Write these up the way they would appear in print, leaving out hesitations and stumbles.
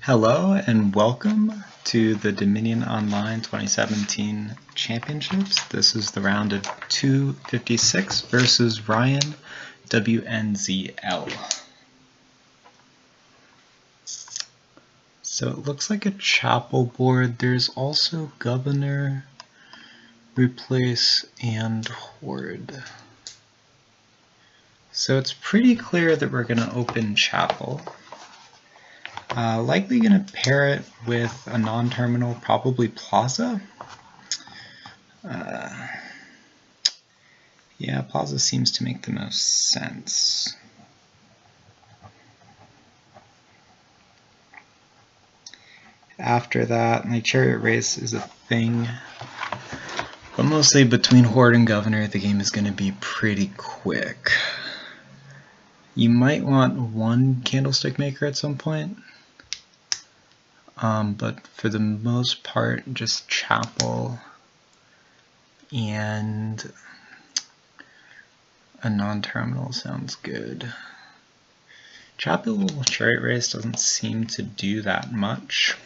Hello and welcome to the Dominion Online 2017 Championships. This is the round of 256 versus Ryan WNZL. So it looks like a chapel board. There's also Governor, Replace, and Horde. So it's pretty clear that we're going to open chapel. Likely going to pair it with a non-terminal, probably Plaza. Yeah, Plaza seems to make the most sense. After that, my Chariot Race is a thing. But mostly between Horde and Governor, the game is going to be pretty quick. You might want one Candlestick Maker at some point. But for the most part, just chapel and a non-terminal sounds good. Chapel Chariot Race doesn't seem to do that much.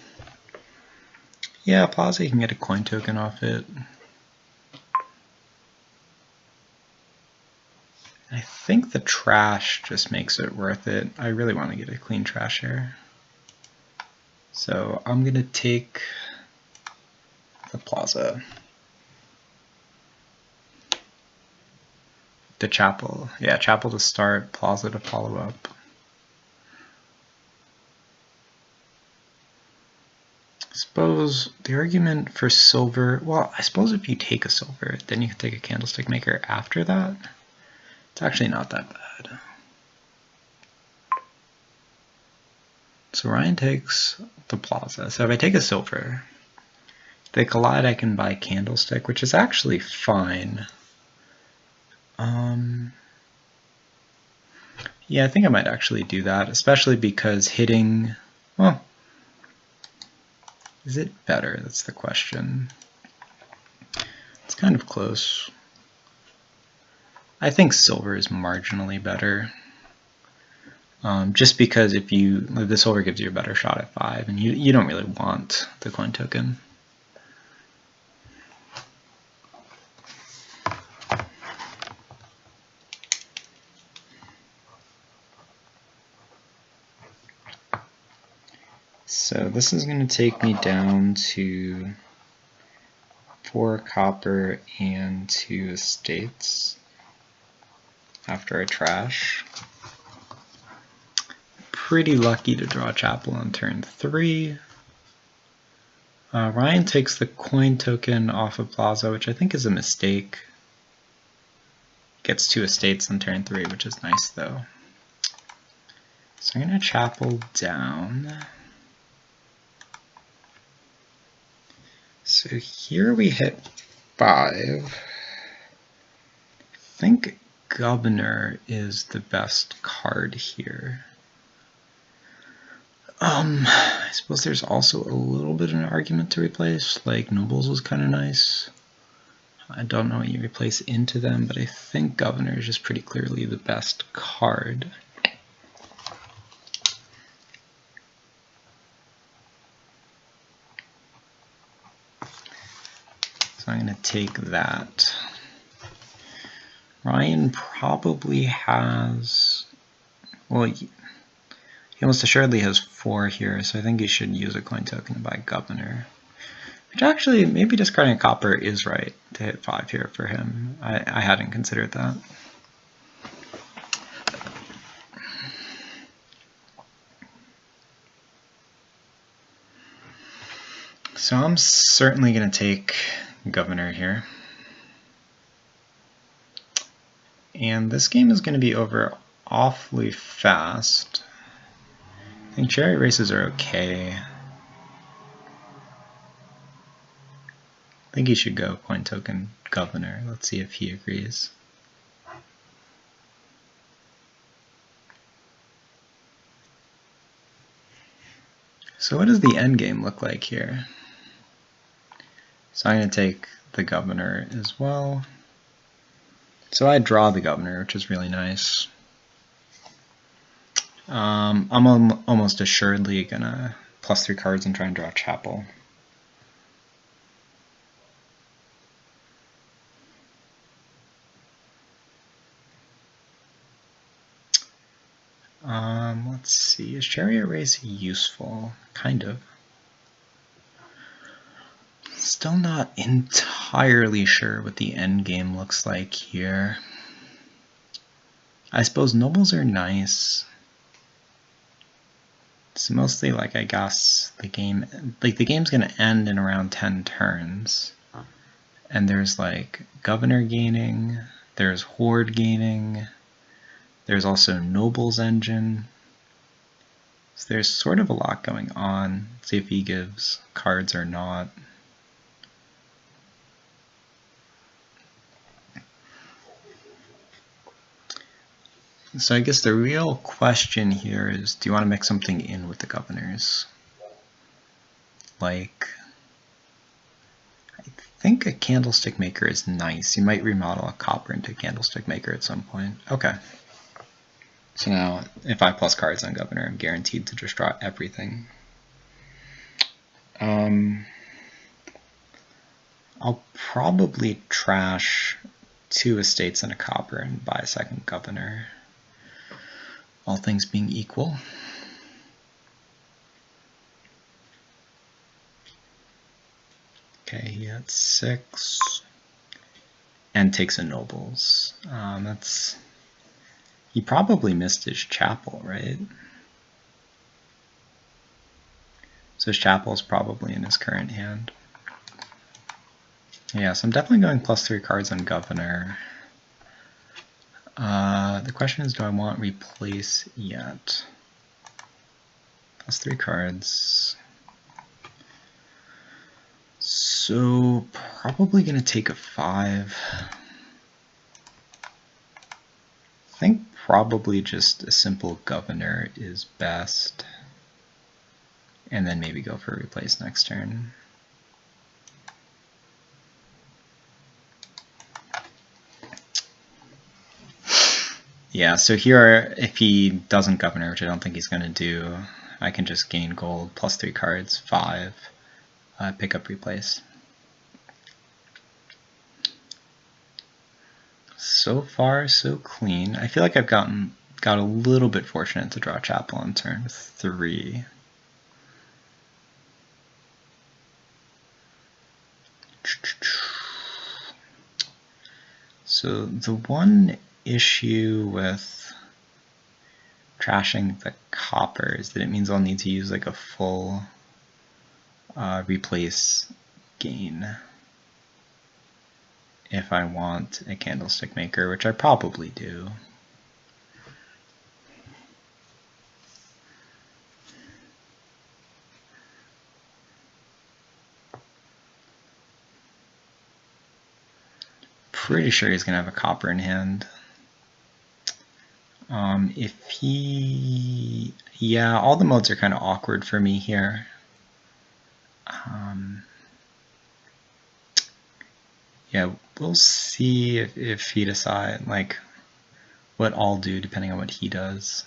Yeah, Plaza, you can get a coin token off it. I think the trash just makes it worth it. I really want to get a clean trash here. So I'm going to take the Plaza. The chapel. Yeah, chapel to start, Plaza to follow up. I suppose the argument for silver, well, I suppose if you take a silver, then you can take a Candlestick Maker after that. It's actually not that bad. So Ryan takes the Plaza. So if I take a silver, they collide, I can buy Candlestick, which is actually fine. Yeah, I think I might actually do that, especially because hitting, well, is it better? That's the question. It's kind of close. I think silver is marginally better. Just because if the silver gives you a better shot at 5, and you don't really want the coin token. So this is going to take me down to 4 copper and 2 estates after I trash. Pretty lucky to draw chapel on turn 3. Ryan takes the coin token off of Plaza, which I think is a mistake. Gets 2 estates on turn 3, which is nice though. So I'm going to chapel down. So here we hit 5. I think Governor is the best card here. I suppose there's also a little bit of an argument to replace, like Nobles was kind of nice. I don't know what you replace into them, but I think Governor is just pretty clearly the best card. So I'm going to take that. Ryan probably has, well, he almost assuredly has 4 here, so I think he should use a coin token to buy Governor. Which actually, maybe discarding a copper is right to hit 5 here for him. I hadn't considered that. So I'm certainly going to take Governor here. And this game is going to be over awfully fast. I think Chariot Races are okay. I think he should go coin token Governor. Let's see if he agrees. So what does the end game look like here? So I'm going to take the Governor as well. So I draw the Governor, which is really nice. I'm almost assuredly going to +3 cards and try and draw Chapel. Let's see, is Chariot Race useful? Kind of. Still not entirely sure what the end game looks like here. I suppose nobles are nice. It's mostly like, I guess, the game's gonna end in around 10 turns. And there's like governor gaining, there's horde gaining, there's also nobles engine. So there's sort of a lot going on. Let's see if he gives cards or not. So I guess the real question here is, do you want to mix something in with the governors? Like, I think a candlestick maker is nice. You might remodel a copper into a candlestick maker at some point. Okay. So now, if I plus cards on governor, I'm guaranteed to just draw everything. I'll probably trash 2 estates and a copper and buy a second governor. All things being equal. Okay, he had 6 and takes a nobles. He probably missed his chapel, right? So his chapel is probably in his current hand. Yeah, so I'm definitely going +3 cards on governor. The question is, do I want replace yet? +3 cards. So probably gonna take a 5. I think probably just a simple governor is best. And then maybe go for replace next turn. Yeah, so here, if he doesn't governor, which I don't think he's going to do, I can just gain gold, +3 cards, 5, pick up replace. So far, so clean. I feel like I've got a little bit fortunate to draw Chapel on turn 3. So the one issue with trashing the copper is that it means I'll need to use like a full replace gain if I want a candlestick maker, which I probably do. Pretty sure he's gonna have a copper in hand. If he, yeah, all the modes are kind of awkward for me here. Yeah, we'll see if he decides, like, what I'll do depending on what he does.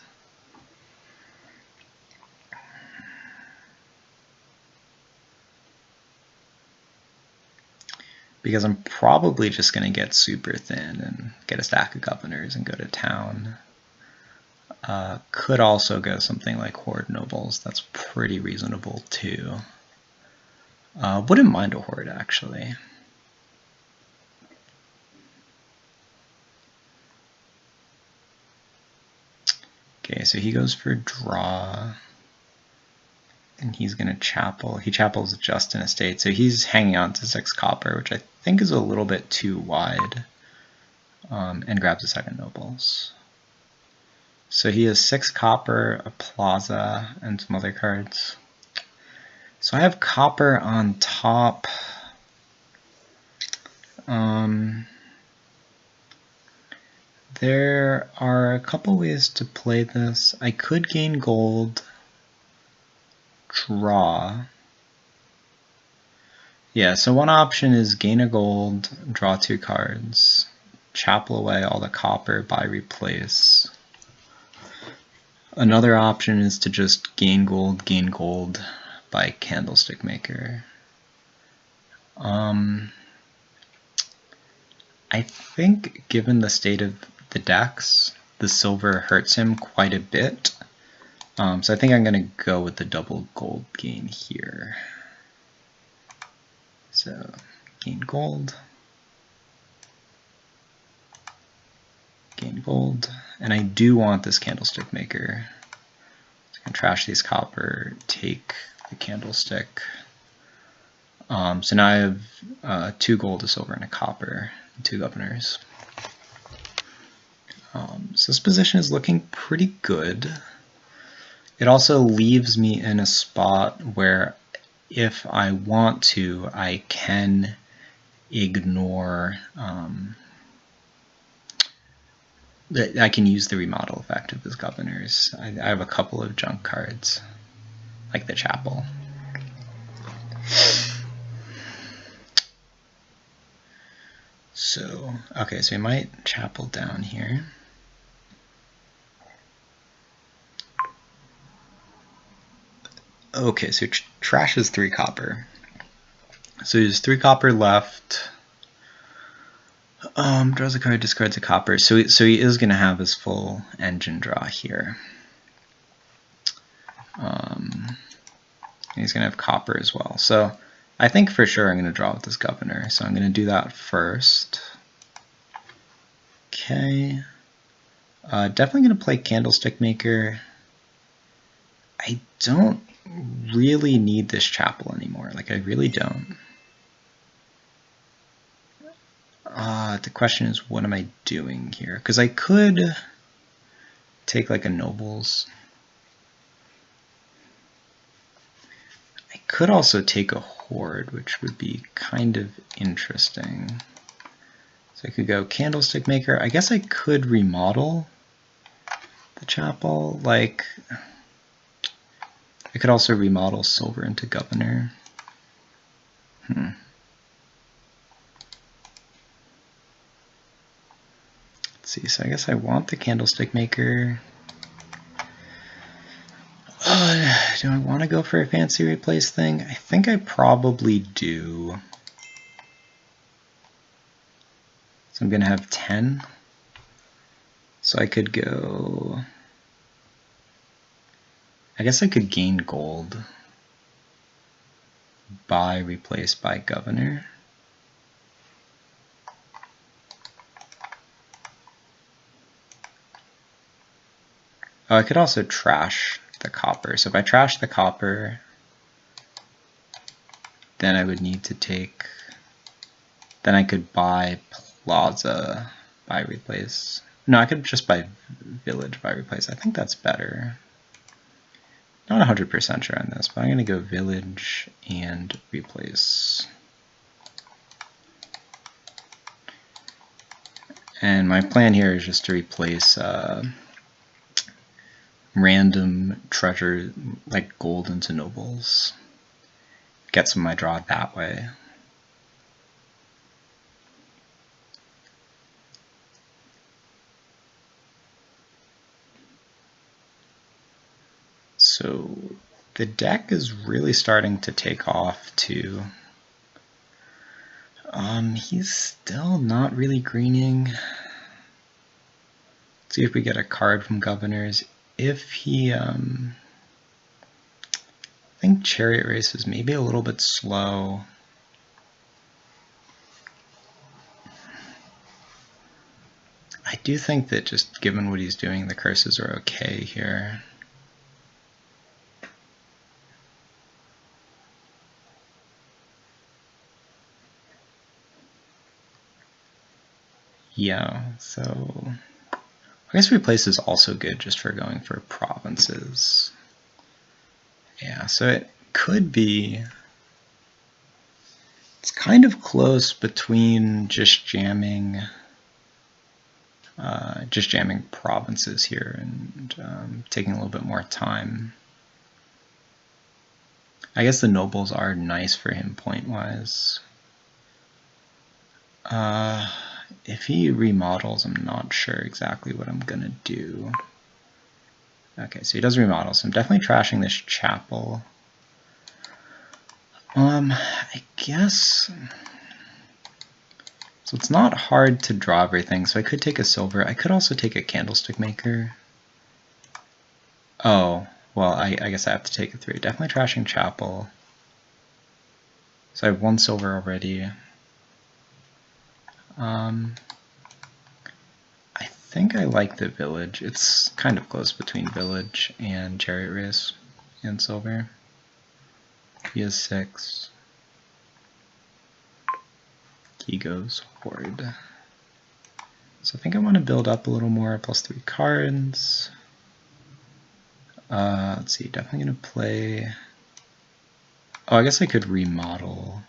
Because I'm probably just going to get super thin and get a stack of governors and go to town. Could also go something like Horde Nobles. That's pretty reasonable too. Wouldn't mind a Horde actually. Okay, so he goes for draw. And he's going to chapel. He chapels just an estate, so he's hanging on to 6 copper, which I think is a little bit too wide, and grabs a second nobles. So he has 6 copper, a plaza, and some other cards. So I have copper on top. There are a couple ways to play this. I could gain gold, draw. Yeah, so one option is gain a gold, draw 2 cards, chapel away all the copper, buy replace. Another option is to just gain gold, by Candlestick Maker. I think given the state of the decks, the silver hurts him quite a bit. So I think I'm going to go with the double gold gain here. So gain gold, gain gold, and I do want this Candlestick Maker. So I can trash these copper, take the candlestick. So now I have 2 gold, a silver, and a copper, and 2 governors. So this position is looking pretty good. It also leaves me in a spot where if I want to, I can ignore, I can use the remodel effect of his governors. I have a couple of junk cards, like the chapel. So, okay, so we might chapel down here. Okay, so trashes 3 copper. So he has 3 copper left. Draws a card, discards a copper. So he is going to have his full engine draw here. He's going to have copper as well. So I think for sure I'm going to draw with this governor. So I'm going to do that first. Okay. Definitely going to play Candlestick Maker. I don't really need this chapel anymore. Like, I really don't. The question is, what am I doing here? Because I could take like a nobles. I could also take a horde, which would be kind of interesting. So I could go Candlestick Maker. I guess I could remodel the chapel. Like, I could also remodel silver into governor. Let's see, so I guess I want the Candlestick Maker. Do I want to go for a fancy replace thing? I think I probably do. So I'm going to have 10. So I could go... I guess I could gain gold by replace by governor. Oh, I could also trash the copper. So if I trash the copper, then I would need to take, then I could buy plaza by replace. No, I could just buy village by replace. I think that's better. Not 100% sure on this, but I'm going to go village and replace. And my plan here is just to replace random treasure, like gold into nobles. Get some of my draw that way. So the deck is really starting to take off too. He's still not really greening. Let's see if we get a card from governors. If he, I think Chariot Race is maybe a little bit slow. I do think that just given what he's doing, the curses are okay here. Yeah, so I guess replace is also good just for going for provinces. Yeah, so it could be, it's kind of close between just jamming provinces here and taking a little bit more time. I guess the nobles are nice for him point-wise. If he remodels, I'm not sure exactly what I'm gonna do. Okay, so he does remodel, so I'm definitely trashing this chapel. I guess, so it's not hard to draw everything, so I could take a silver. I could also take a candlestick maker. Oh, well, I guess I have to take a 3. Definitely trashing chapel. So I have 1 silver already. I think I like the village. It's kind of close between village and chariot race and silver. He has 6. He goes horde. So I think I want to build up a little more, +3 cards. Let's see, definitely going to play... Oh, I guess I could remodel.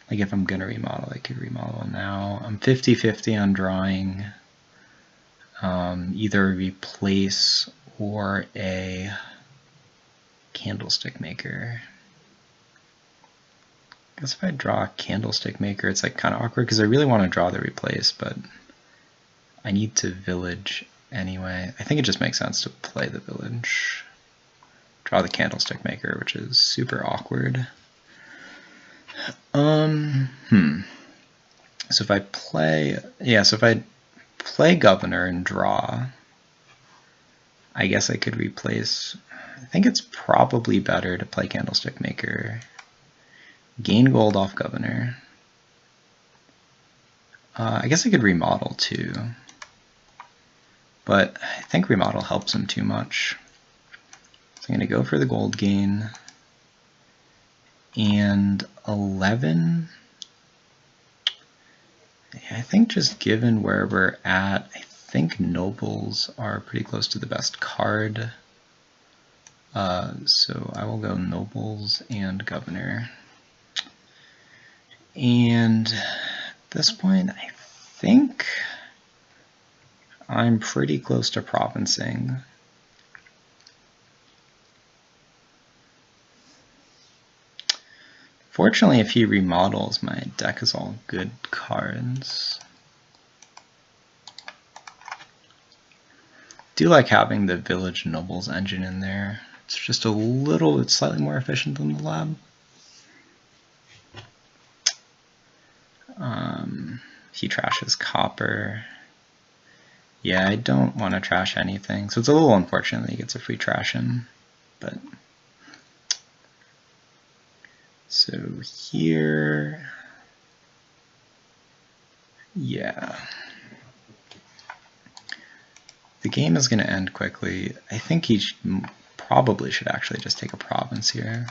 Like if I'm going to remodel, I could remodel now. I'm 50-50 on drawing either a replace or a candlestick maker. I guess if I draw a candlestick maker, it's like kind of awkward because I really want to draw the replace, but I need to village anyway. I think it just makes sense to play the village. Draw the candlestick maker, which is super awkward. So if I play, so if I play governor and draw, I guess I could replace. I think it's probably better to play candlestick maker, gain gold off governor. I guess I could remodel too, but I think remodel helps him too much. So I'm going to go for the gold gain. And 11, I think just given where we're at, I think nobles are pretty close to the best card. So I will go nobles and governor. And at this point, I think I'm pretty close to provincing. Fortunately, if he remodels, my deck is all good cards. Do like having the village nobles engine in there. It's just a little bit slightly more efficient than the lab. He trashes copper. Yeah, I don't want to trash anything, so it's a little unfortunate that he gets a free trash in, but... So here, yeah. The game is going to end quickly. I think he probably should actually just take a province here.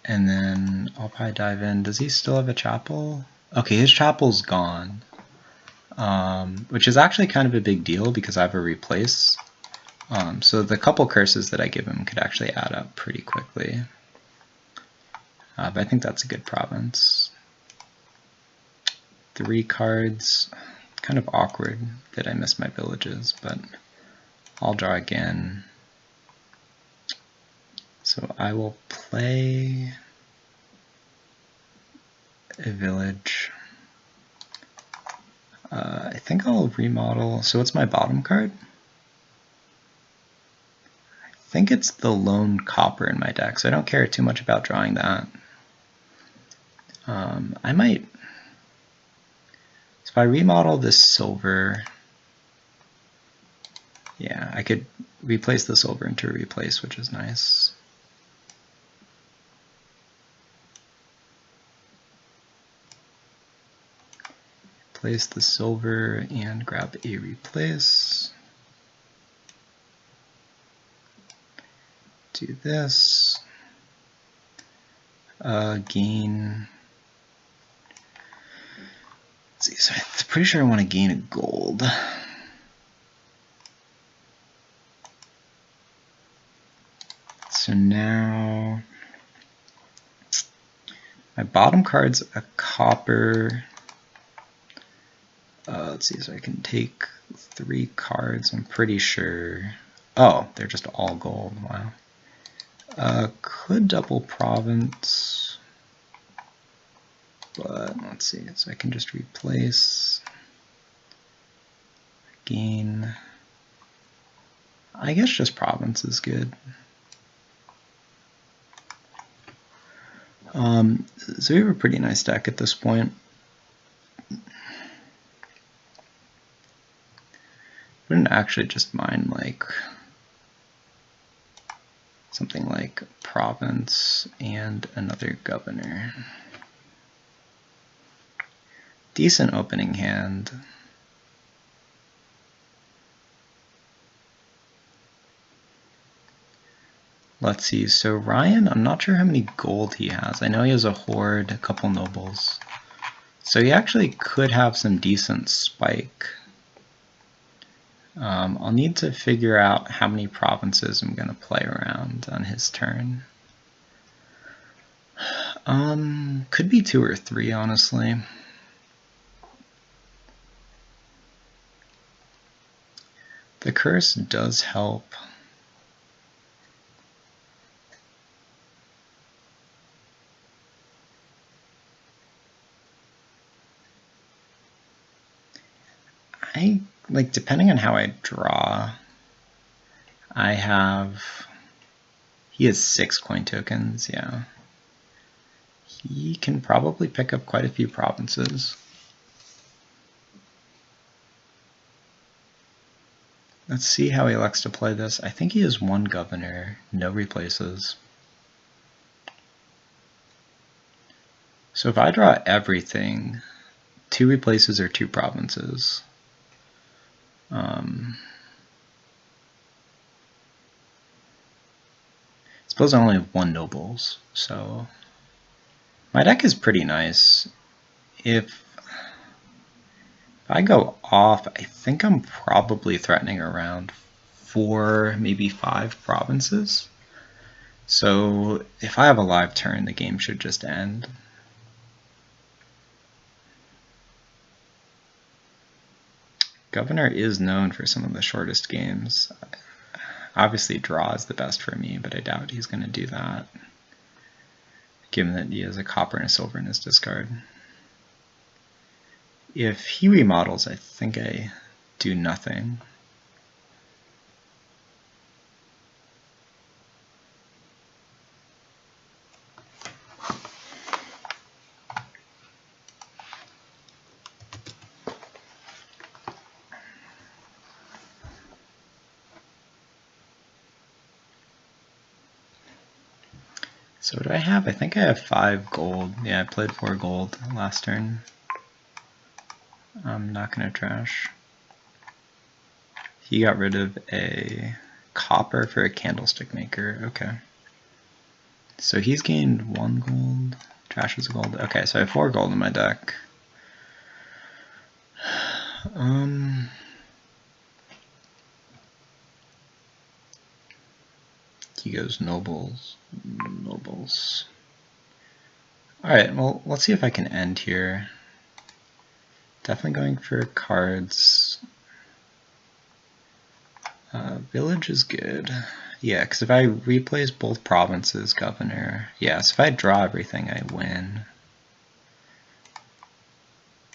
And then I'll probably dive in. Does he still have a chapel? Okay, his chapel's gone, which is actually kind of a big deal because I have a replace. So the couple curses that I give him could actually add up pretty quickly. But I think that's a good province. 3 cards. Kind of awkward that I missed my villages, but I'll draw again. So I will play a village. I think I'll remodel. So what's my bottom card? I think it's the lone copper in my deck, so I don't care too much about drawing that. I might... So if I remodel this silver, yeah, I could replace the silver into a replace, which is nice. Place the silver and grab a replace. Do this. Gain. Let's see, so I'm pretty sure I want to gain a gold. So now my bottom card's a copper. Let's see, so I can take 3 cards, I'm pretty sure. Oh, they're just all gold, wow. Could double province, but let's see, so I can just replace, gain. I guess just province is good. So we have a pretty nice deck at this point. Wouldn't actually just mind like something like province and another governor. Decent opening hand. Let's see, so Ryan, I'm not sure how many gold he has. I know he has a horde, a couple nobles. So he actually could have some decent spike. I'll need to figure out how many provinces I'm going to play around on his turn. Could be 2 or 3, honestly. The curse does help. Like, depending on how I draw, he has 6 coin tokens, yeah. He can probably pick up quite a few provinces. Let's see how he elects to play this. I think he has 1 governor, no replaces. So if I draw everything, 2 replaces or 2 provinces. Suppose I only have 1 nobles, so my deck is pretty nice. If I go off, I think I'm probably threatening around 4, maybe 5 provinces. So if I have a live turn, the game should just end. Governor is known for some of the shortest games. Obviously draw is the best for me, but I doubt he's going to do that, given that he has a copper and a silver in his discard. If he remodels, I think I do nothing. So what do I have? I think I have 5 gold. Yeah, I played 4 gold last turn. I'm not going to trash. He got rid of a copper for a candlestick maker. Okay. So he's gained 1 gold. Trashes a gold. Okay, so I have 4 gold in my deck. He goes nobles. Nobles. Alright, well, let's see if I can end here. Definitely going for cards. Village is good. Yeah, because if I replace both provinces, governor. Yeah, so if I draw everything, I win.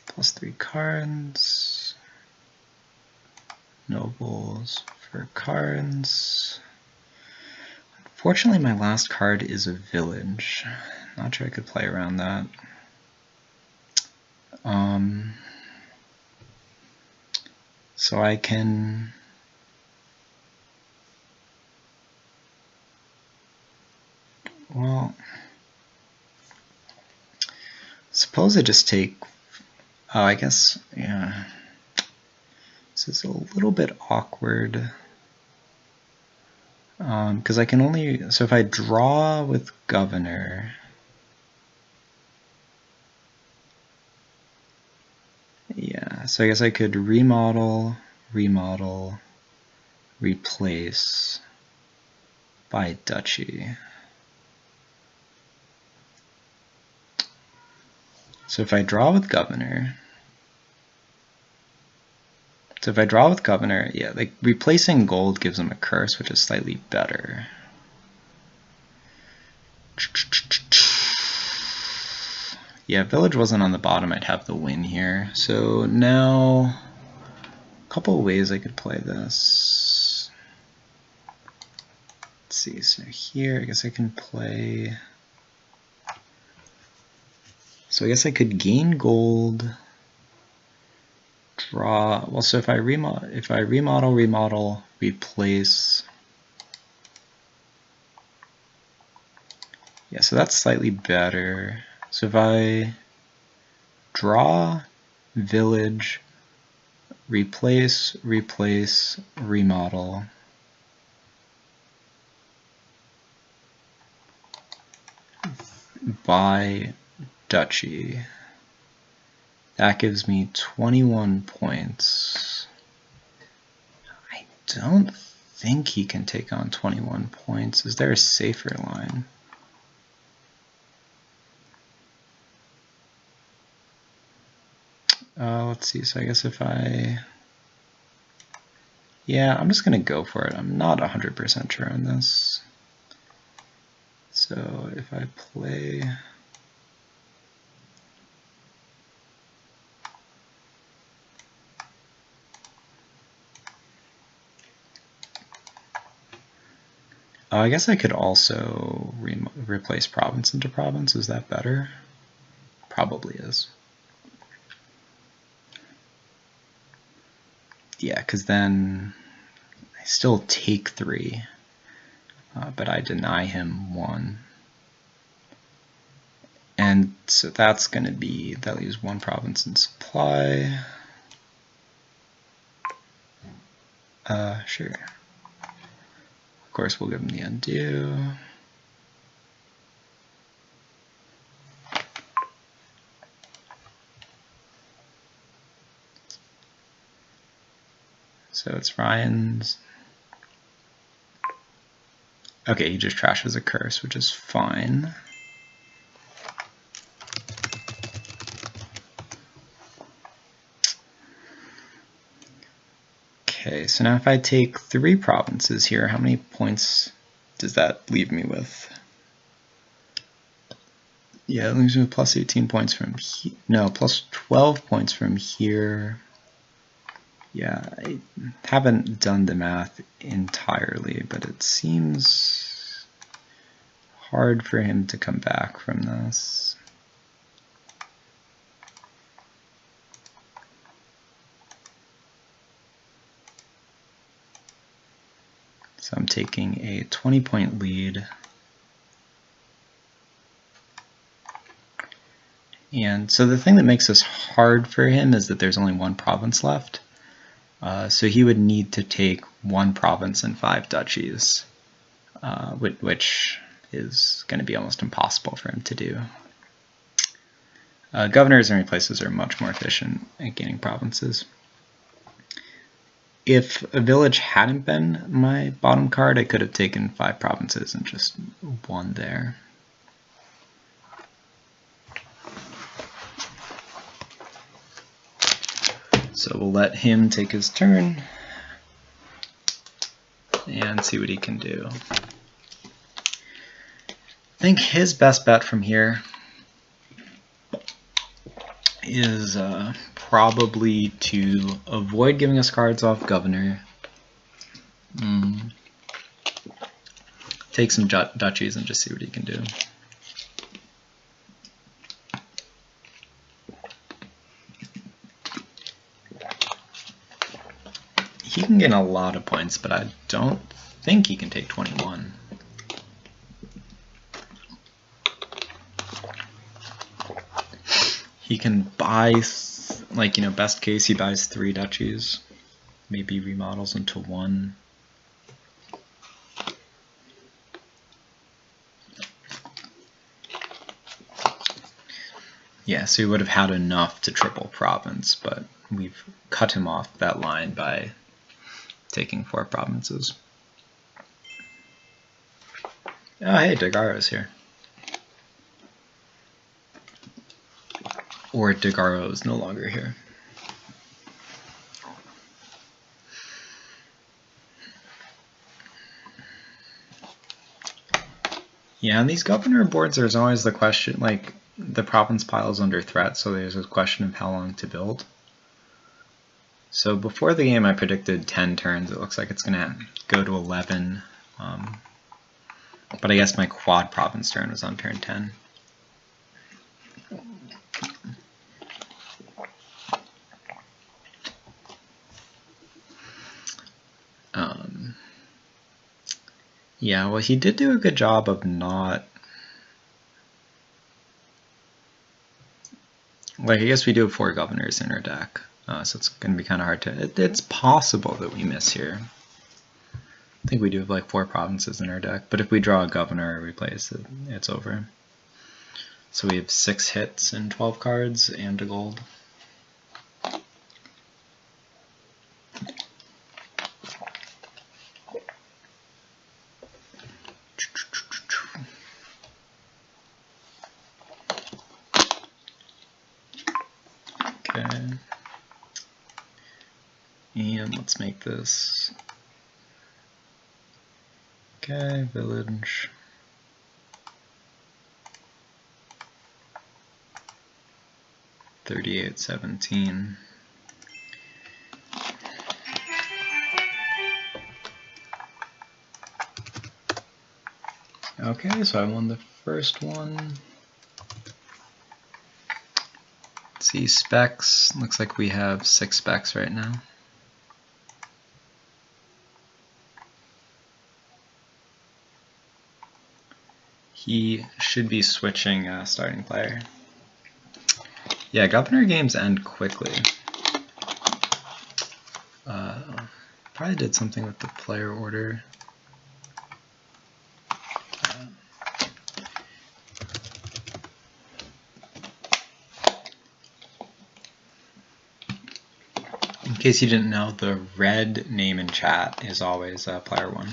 Plus 3 cards. Nobles for cards. Fortunately, my last card is a village. Not sure I could play around that. So I can... Well, suppose I just take... Oh, I guess, yeah. This is a little bit awkward. Because I can only... So if I draw with governor... Yeah, so I guess I could remodel, replace by duchy. So if I draw with governor, yeah, like replacing gold gives him a curse, which is slightly better. Yeah, if village wasn't on the bottom, I'd have the win here. So now, a couple of ways I could play this. Let's see, so here, I guess I can play So I guess I could gain gold, draw. Well, so if I remodel, replace. Yeah, so that's slightly better. So if I draw, village, replace, remodel. Buy duchy. That gives me 21 points. I don't think he can take on 21 points. Is there a safer line? Let's see, so I guess if yeah, I'm just gonna go for it. I'm not 100% sure on this. So if I play, I guess I could also replace province into province. Is that better? Probably is. Yeah, because then I still take 3, but I deny him 1. And so that's going to be, that leaves 1 province in supply. Sure. Of course, we'll give him the undo. So it's Ryan's. Okay, he just trashes a curse, which is fine. Okay, so now if I take 3 provinces here, how many points does that leave me with? Yeah, it leaves me with plus 18 points from here. No, plus 12 points from here. Yeah, I haven't done the math entirely, but it seems hard for him to come back from this. So I'm taking a 20-point lead. And so the thing that makes this hard for him is that there's only 1 province left. So he would need to take 1 province and 5 duchies, which is going to be almost impossible for him to do. Governors and replaces are much more efficient at gaining provinces. If a village hadn't been my bottom card, I could have taken 5 provinces and just won there. So we'll let him take his turn and see what he can do. I think his best bet from here is probably to avoid giving us cards off governor, take some duchies and just see what he can do. He can gain a lot of points, but I don't think he can take 21. He can buy, like, best case he buys 3 duchies, maybe remodels into 1. Yeah, so he would have had enough to triple province, but we've cut him off that line by taking 4 provinces. Oh, hey, Dagaro's here. Or Dagaro is no longer here. Yeah, on these governor boards, there's always the question, like, the province pile is under threat, so there's a question of how long to build. So before the game, I predicted 10 turns. It looks like it's going to go to 11. But I guess my quad province turn was on turn 10. Yeah, well, he did do a good job of not... Like, I guess we do have 4 governors in our deck, so it's going to be kind of hard to... It's possible that we miss here. I think we do have like 4 provinces in our deck, but if we draw a governor or replace it, it's over. So we have 6 hits and 12 cards and a gold. Okay. And let's make this. Okay, village. $38.17. Okay, so I won the first one. Let's see, specs. Looks like we have 6 specs right now. He should be switching starting player. Yeah, governor games end quickly. Probably did something with the player order. In case you didn't know, the red name in chat is always player 1.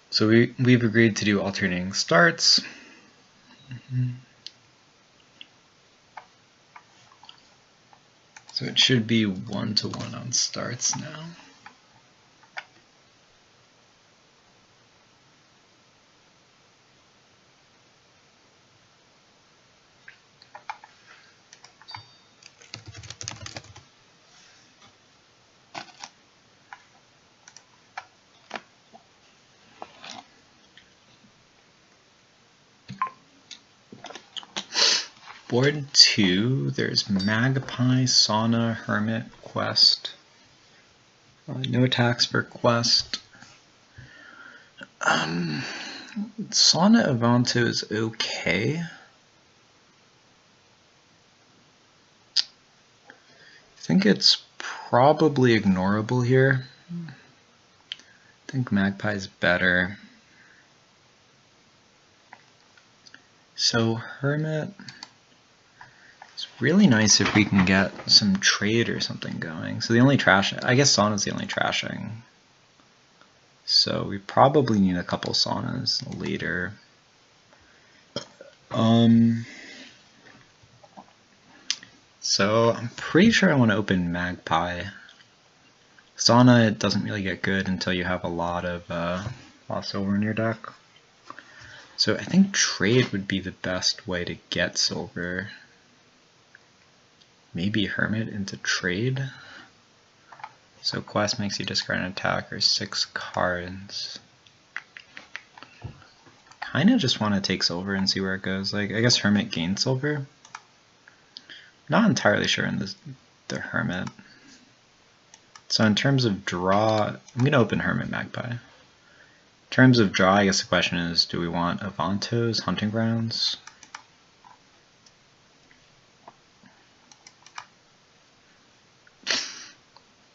So we've agreed to do alternating starts. So it should be 1-to-1 on starts now. Board 2, there's Magpie, Sauna, Hermit, Quest. No attacks for Quest. Sauna Avanto is okay. I think it's probably ignorable here. I think Magpie's better. So Hermit, it's really nice if we can get some trade or something going. So the only trash, I guess Sauna's the only trashing. So we probably need a couple Saunas later. So I'm pretty sure I want to open Magpie. Sauna, it doesn't really get good until you have a lot of silver in your deck. So I think trade would be the best way to get silver. Maybe Hermit into trade. So Quest makes you discard an attack or 6 cards. Kinda just want to take silver and see where it goes. Like, I guess Hermit gains silver. Not entirely sure in the Hermit. So in terms of draw, I'm going to open Hermit Magpie. In terms of draw, I guess the question is, do we want Avanto's Hunting Grounds?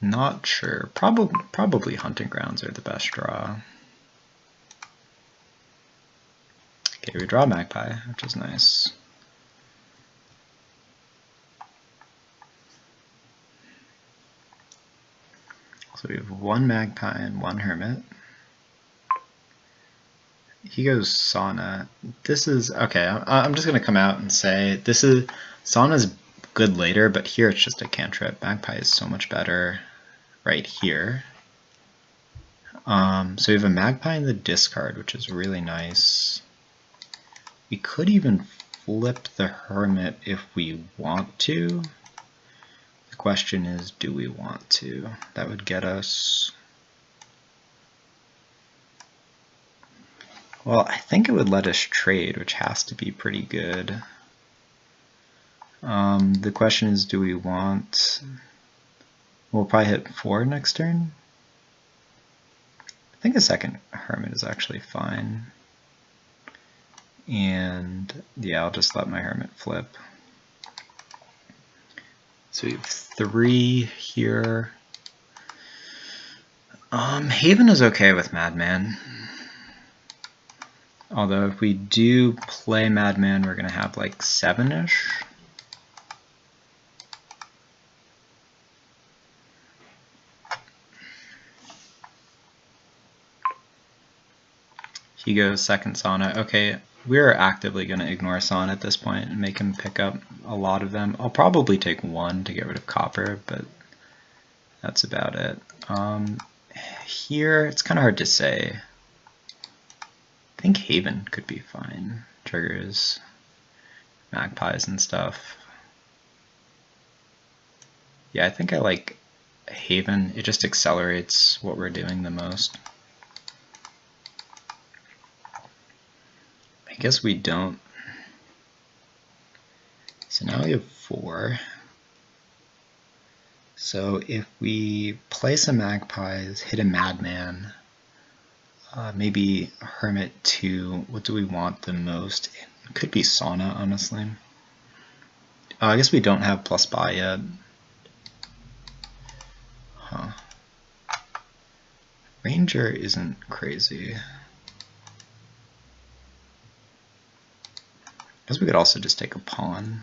Not sure. Probably Hunting Grounds are the best draw. Okay, we draw Magpie, which is nice. So we have 1 Magpie and 1 Hermit. He goes Sauna. This is, okay, I'm just going to come out and say, this is, Sauna's good later, but here it's just a cantrip. Magpie is so much better right here. So we have a Magpie in the discard, which is really nice. We could even flip the Hermit if we want to. The question is, do we want to? That would get us... Well, I think it would let us trade, which has to be pretty good. The question is, do we want... We'll probably hit 4 next turn. I think a second Hermit is actually fine. And yeah, I'll just let my Hermit flip. So we have 3 here. Haven is okay with Madman. Although if we do play Madman, we're going to have like 7-ish. He goes second Sauna. Okay, we're actively going to ignore Sauna at this point and make him pick up a lot of them. I'll probably take 1 to get rid of copper, but that's about it. Here, it's kind of hard to say. I think Haven could be fine. Triggers magpies and stuff. Yeah, I think I like Haven. It just accelerates what we're doing the most. I guess we don't. So now we have 4. So if we play some magpies, hit a Madman, maybe Hermit 2, what do we want the most? It could be Sauna, honestly. I guess we don't have plus buy yet. Huh. Ranger isn't crazy. I guess we could also just take a pawn.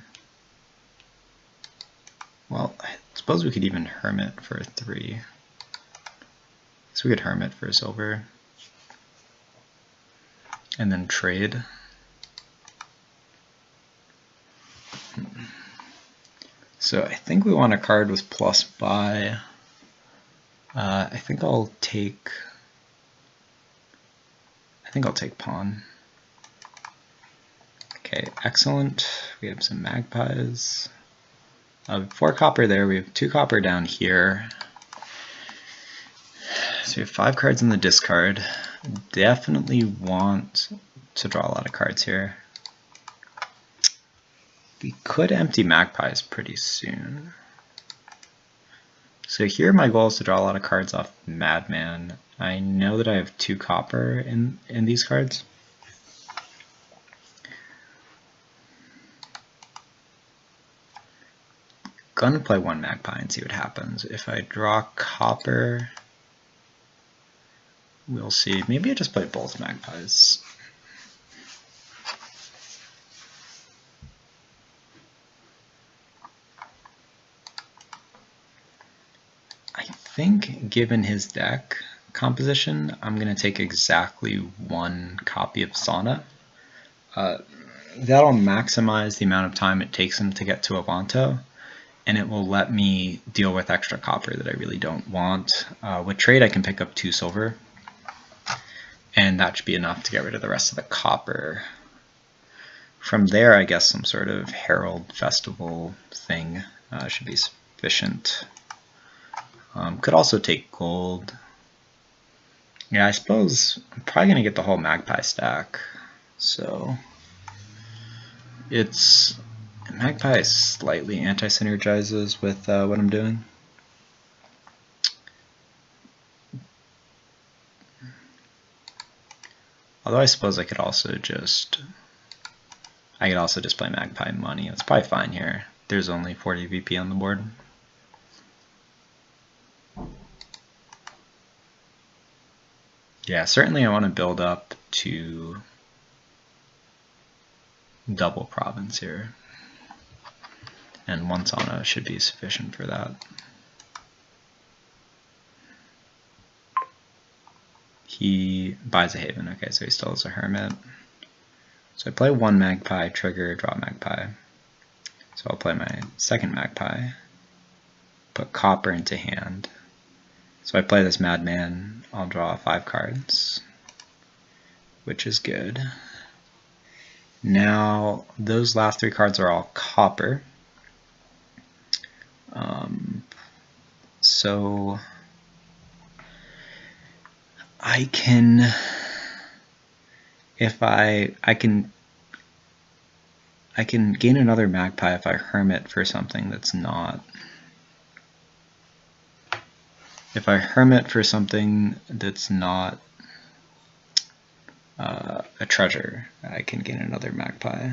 Well, I suppose we could even Hermit for a 3. So we could Hermit for a silver. And then trade. So I think we want a card with plus buy. I think I'll take pawn. Okay, excellent. We have some magpies. 4 copper there. We have 2 copper down here. So we have 5 cards in the discard. Definitely want to draw a lot of cards here. We could empty magpies pretty soon. So here my goal is to draw a lot of cards off Madman. I know that I have 2 copper in these cards. Gonna play 1 magpie and see what happens. If I draw copper, we'll see. Maybe I just play both magpies. I think given his deck composition, I'm going to take exactly 1 copy of Sauna. That'll maximize the amount of time it takes him to get to Avanto, and it will let me deal with extra copper that I really don't want. With trade, I can pick up 2 silver, and that should be enough to get rid of the rest of the copper. From there, I guess some sort of Herald Festival thing should be sufficient. Could also take gold. Yeah, I suppose I'm probably going to get the whole magpie stack. So magpie slightly anti-synergizes with what I'm doing. Although I suppose I could also just play magpie money. It's probably fine here. There's only 40 VP on the board. Yeah, certainly I want to build up to double province here. And 1 Sauna should be sufficient for that. He buys a Haven. Okay, so he still has a Hermit. So I play 1 magpie, trigger, draw magpie. So I'll play my second magpie, put copper into hand. So I play this Madman, I'll draw 5 cards, which is good. Now, those last 3 cards are all copper. So I can, if I can I can gain another magpie if I hermit for something that's not. If I hermit for something that's not a treasure, I can gain another magpie.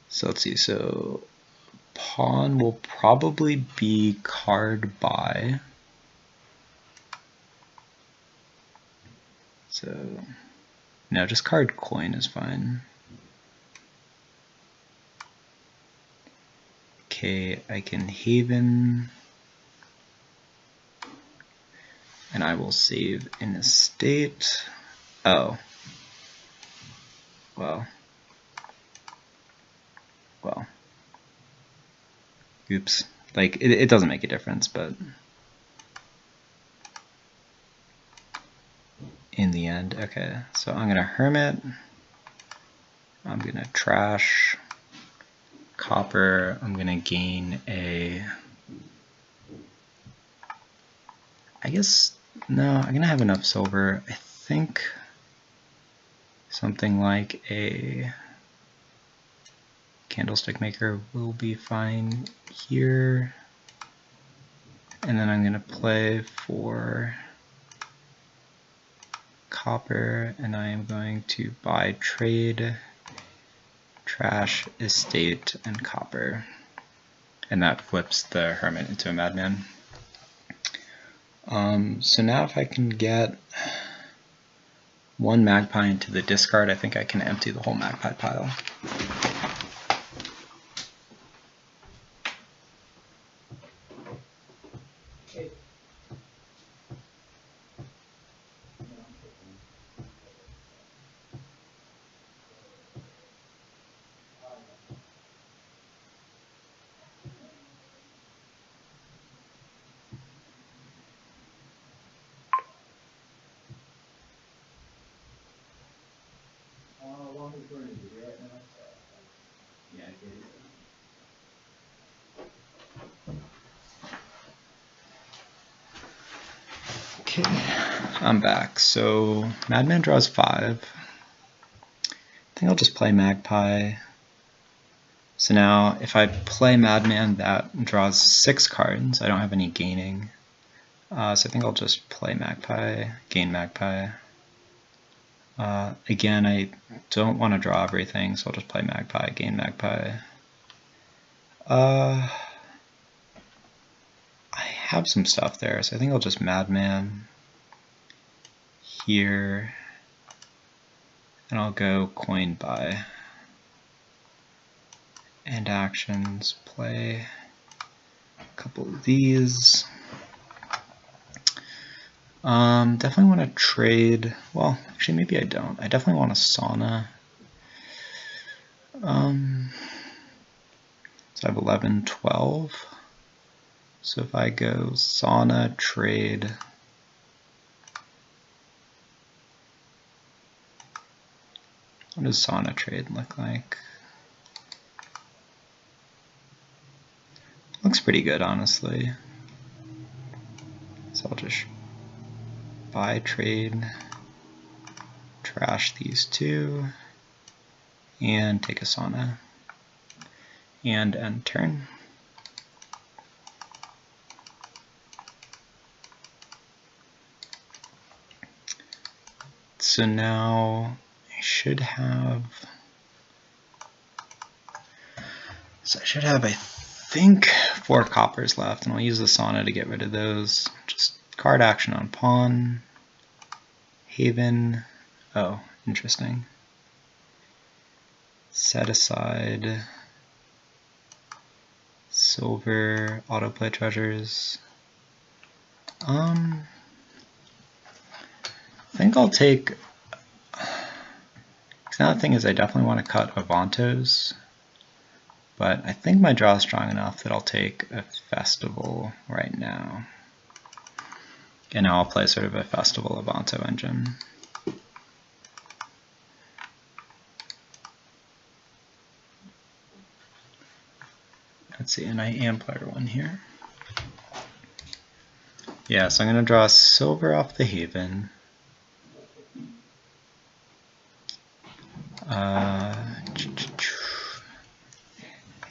So let's see, so pawn will probably be card by. So no, just card coin is fine. Okay, I can haven, and I will save in a state. Oh, well, oops. Like it doesn't make a difference, but in the end, okay. So I'm gonna hermit. I'm gonna trash copper. I'm gonna gain a. I guess no. I'm gonna have enough silver. I think something like a candlestick maker will be fine here. And then I'm gonna play for copper, and I am going to buy trade, trash, estate, and copper. And that flips the hermit into a madman. So now if I can get one magpie into the discard, I think I can empty the whole magpie pile. Okay, I'm back. So Madman draws 5. I think I'll just play Magpie. So now if I play Madman, that draws 6 cards. I don't have any gaining. So I think I'll just play Magpie, gain Magpie. Again, I don't want to draw everything, so I'll just play Magpie, gain Magpie. I have some stuff there, so I think I'll just Madman here, and I'll go coin buy. End actions, play a couple of these. Definitely want to trade, well, actually maybe I don't. I definitely want a Sauna. So I have 11, 12. So if I go Sauna, trade, what does Sauna trade look like? Looks pretty good, honestly. So I'll just buy, trade, trash these two, and take a Sauna, and end turn. So now I should have, I think 4 coppers left, and I'll use the Sauna to get rid of those. Just card action on pawn, haven, oh, interesting. Set aside silver, autoplay treasures. I think I'll take, now the thing is I definitely want to cut Avantos, but I think my draw is strong enough that I'll take a festival right now. And now I'll play sort of a festival Avanto engine. Let's see, and I am player 1 here. Yeah, so I'm going to draw silver off the haven.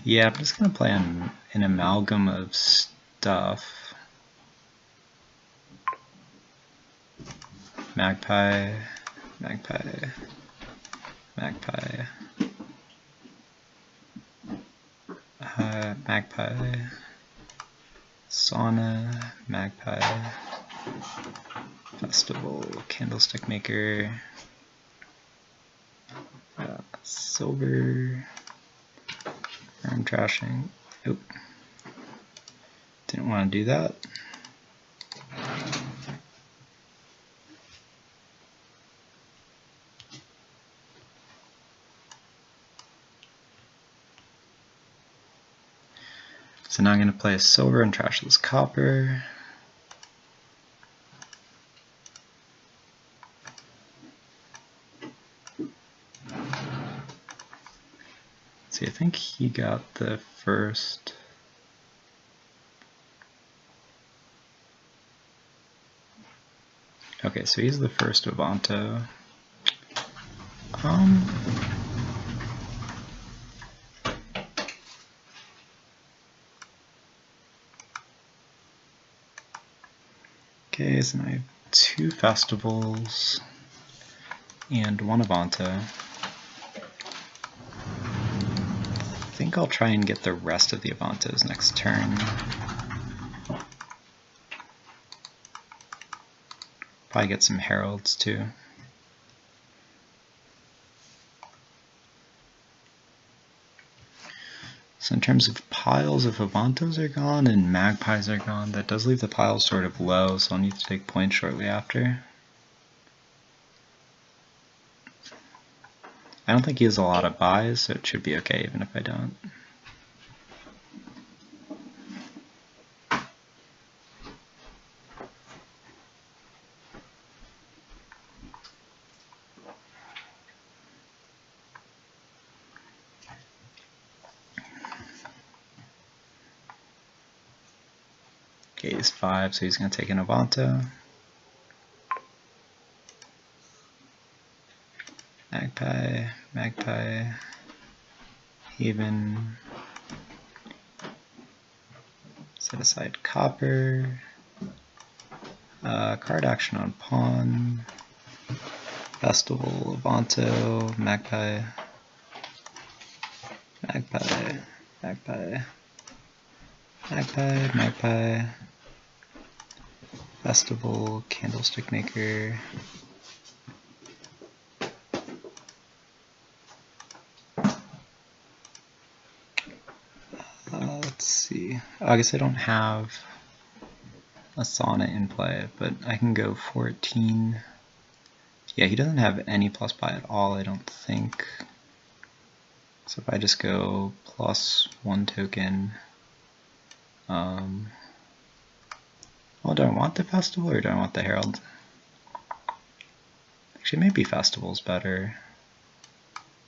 Yeah, I'm just going to play an amalgam of stuff. Magpie, magpie, magpie, magpie, sauna, magpie, festival, candlestick maker, silver, I'm trashing. Oop. Didn't want to do that. So now I'm going to play a silver and trash this copper. See, I think he got the first. Okay, so he's the first Avanto. Okay, so now I have 2 festivals and 1 Avanto. I think I'll try and get the rest of the Avantos next turn. Probably get some heralds too. So in terms of piles, if Avantos are gone and magpies are gone, that does leave the piles sort of low, so I'll need to take points shortly after. I don't think he has a lot of buys, so it should be okay even if I don't. Okay, he's 5, so he's going to take an Avanto. Magpie, magpie, haven, set aside copper, card action on pawn, festival, Avanto, magpie, magpie, magpie, magpie, magpie, festival, candlestick maker, let's see, I guess I don't have a Sauna in play, but I can go 14. Yeah, he doesn't have any plus buy at all, I don't think. So if I just go +1 token, well, do I want the festival or do I want the herald? Actually, maybe festival's better.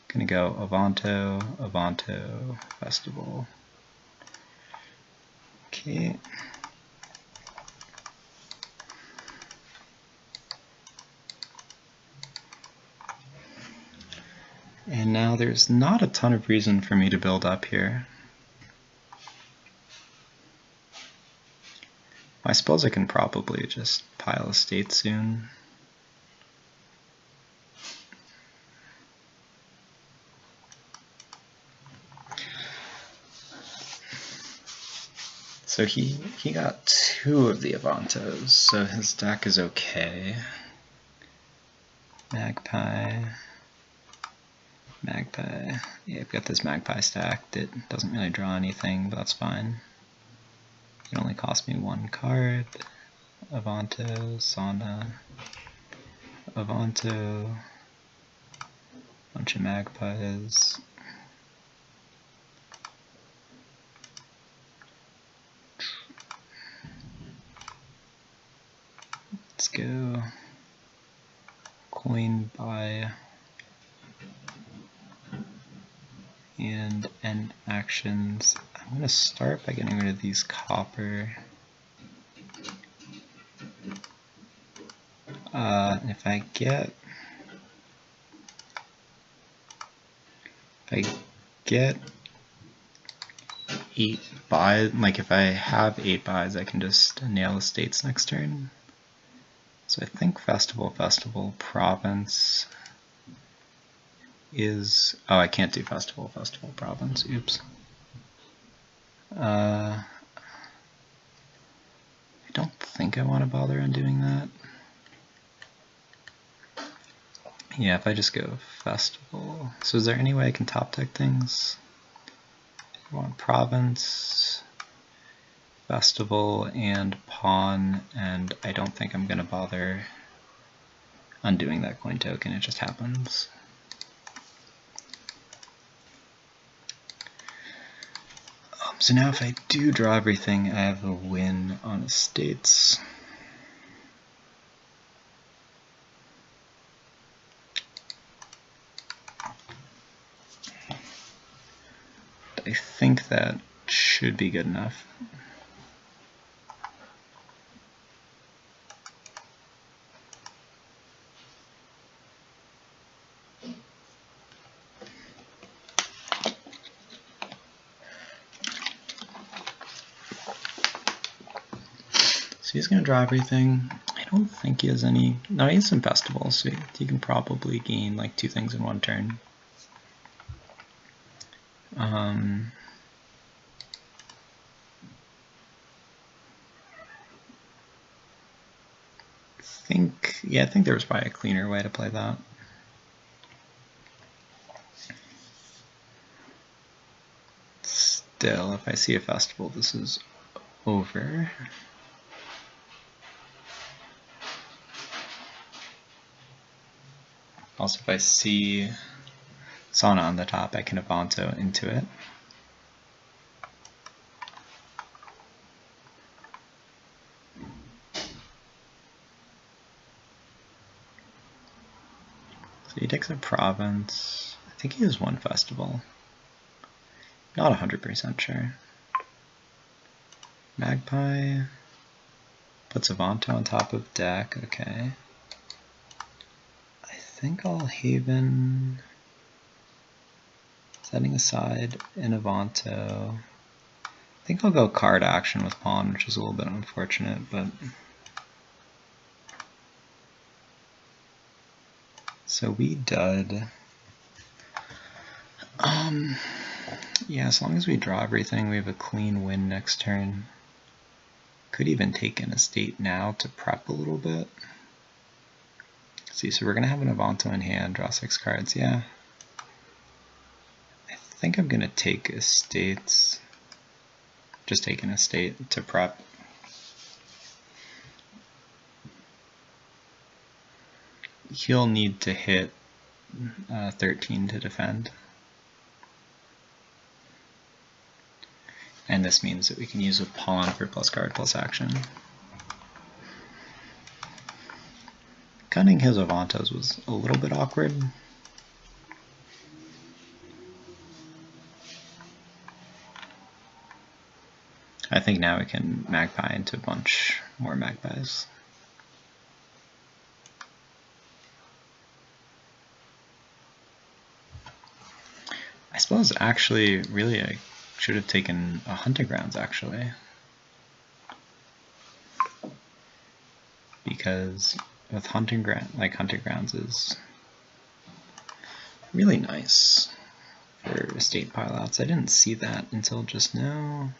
Gonna go Avanto, Avanto, festival. Okay. And now there's not a ton of reason for me to build up here. I suppose I can probably just pile a state soon. So he got 2 of the Avantos, so his deck is okay. Magpie, magpie. Yeah, I've got this magpie stacked. It doesn't really draw anything, but that's fine. It only cost me 1 card. Avanto, Sauna, Avanto, bunch of magpies. Let's go. Coin buy and end actions. I'm going to start by getting rid of these copper. If I get 8 buys, like if I have 8 buys, I can just nail the states next turn. So I think Festival, Province is, oh, I can't do Festival, Province, oops. I don't think I want to bother on doing that. Yeah, if I just go Festival. So is there any way I can top deck things? I want Province, Festival, and Pawn, and I don't think I'm going to bother undoing that coin token, it just happens. So now if I do draw everything, I have a win on estates. I think that should be good enough. So he's going to draw everything. I don't think he has any... No, he has some festivals, so he can probably gain like 2 things in 1 turn. I think there was probably a cleaner way to play that. Still, if I see a festival, this is over. Also, if I see Sauna on the top, I can Avanto into it. So he takes a province. I think he has 1 festival. Not 100% sure. Magpie puts Avanto on top of deck. Okay. I think I'll Haven, setting aside an Avanto. I think I'll go card action with Pawn, which is a little bit unfortunate, but... So we dud. Yeah, as long as we draw everything, we have a clean win next turn. Could even take an estate now to prep a little bit. See, so we're going to have an Avanto in hand, draw 6 cards, yeah. I think I'm going to take estates. Just take an estate to prep. He'll need to hit 13 to defend. And this means that we can use a pawn for plus card plus action. Cutting his Avantos was a little bit awkward. I think now we can magpie into a bunch more magpies. I suppose actually, really, I should have taken a hunting grounds actually. Because with hunting grounds is really nice for estate pilouts. I didn't see that until just now.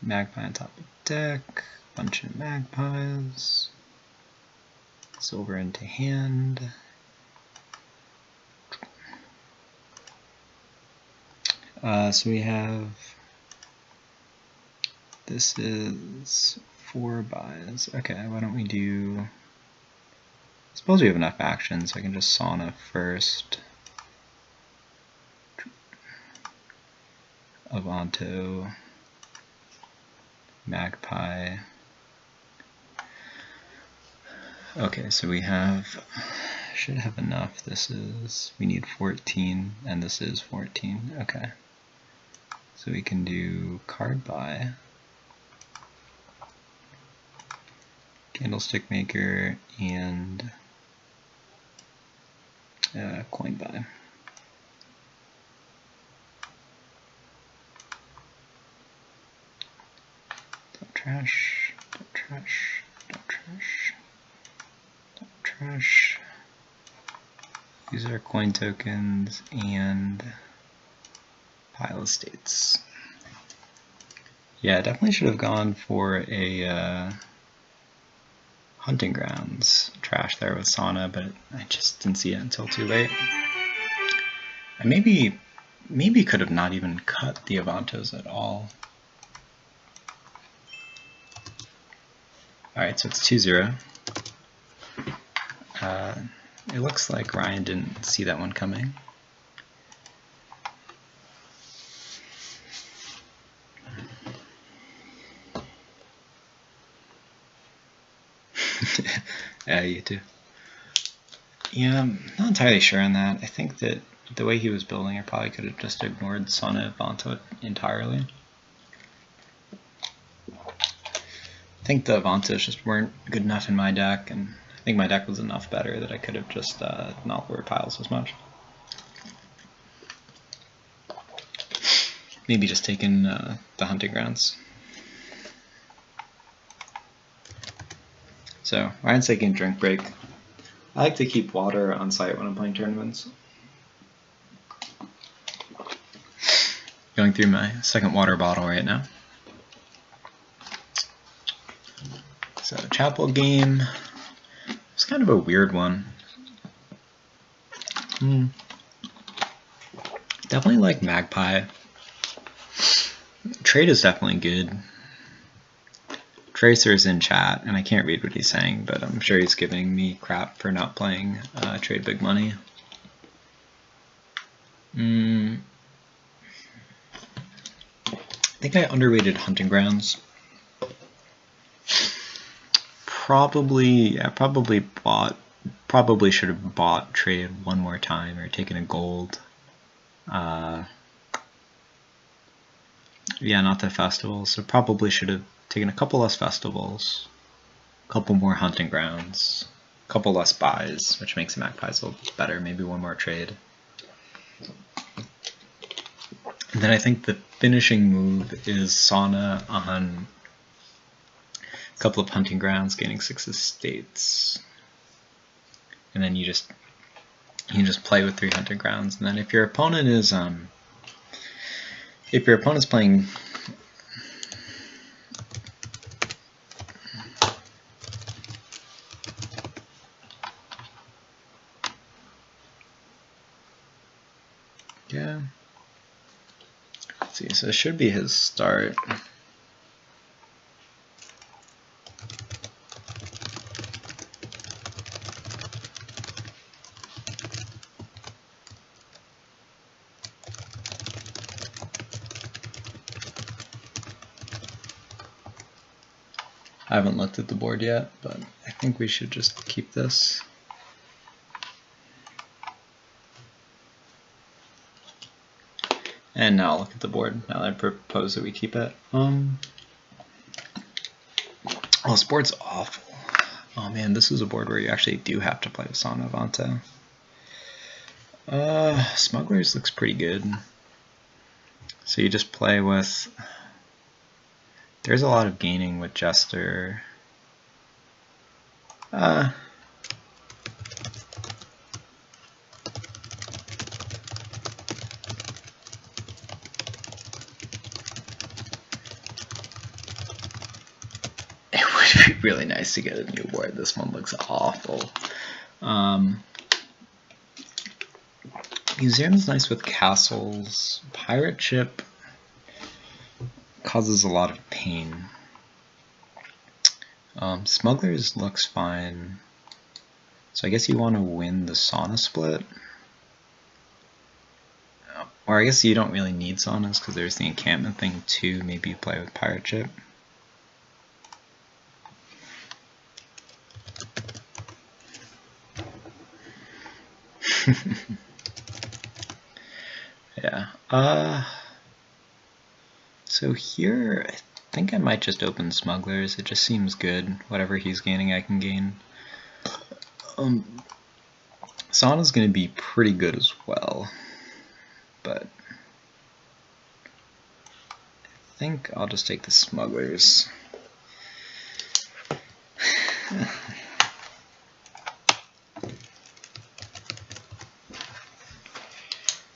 Magpie on top of deck, bunch of magpies, silver into hand. So we have, this is 4 buys. Okay, why don't we do, I suppose we have enough actions, so I can just Sauna first. Avanto, magpie. Okay, so we have, should have enough. This is, we need 14, and this is 14. Okay. So we can do card buy, Candlestick Maker, and Coin buy. Don't trash, don't trash, don't trash, don't trash. These are coin tokens and pile of states. Yeah, definitely should have gone for a hunting grounds trash there with Sauna, but I just didn't see it until too late. I maybe could have not even cut the Avantos at all. Alright, so it's 2-0. It looks like Ryan didn't see that one coming. Yeah, you too. Yeah, I'm not entirely sure on that. I think that the way he was building, I probably could have just ignored Sauna Avanto entirely. I think the Avantos just weren't good enough in my deck, and I think my deck was enough better that I could have just not lowered piles as much. Maybe just taken the hunting grounds. So, Ryan's taking a drink break. I like to keep water on site when I'm playing tournaments. Going through my second water bottle right now. So, Chapel game. It's kind of a weird one. Definitely like Magpie. Trade is definitely good. Tracer's in chat, and I can't read what he's saying, but I'm sure he's giving me crap for not playing Trade Big Money. I think I underrated Hunting Grounds. Probably should have bought Trade one more time or taken a gold. Yeah, not the festival, so probably should have taken a couple less festivals, a couple more hunting grounds, a couple less buys, which makes the Magpies a little better, maybe one more trade. And then I think the finishing move is Sauna on a couple of hunting grounds, gaining 6 estates. And then you just play with 3 hunting grounds. And then if your opponent is playing yeah. Let's see, so it should be his start. I haven't looked at the board yet, but I think we should just keep this. And now I'll look at the board, now that I propose that we keep it. Well, this board's awful. Oh man, this is a board where you actually do have to play with Sauna Avanto. Smugglers looks pretty good. So you just play with... There's a lot of gaining with Jester. It would be really nice to get a new board. This one looks awful. Museum's nice with castles. Pirate ship causes a lot of pain. Smugglers looks fine. So I guess you want to win the Sauna split. Or I guess you don't really need Saunas because there's the encampment thing too. Maybe you play with pirate ship. Yeah. So here, I think I might just open Smugglers. It just seems good. Whatever he's gaining, I can gain. Sauna's going to be pretty good as well, but I think I'll just take the smugglers.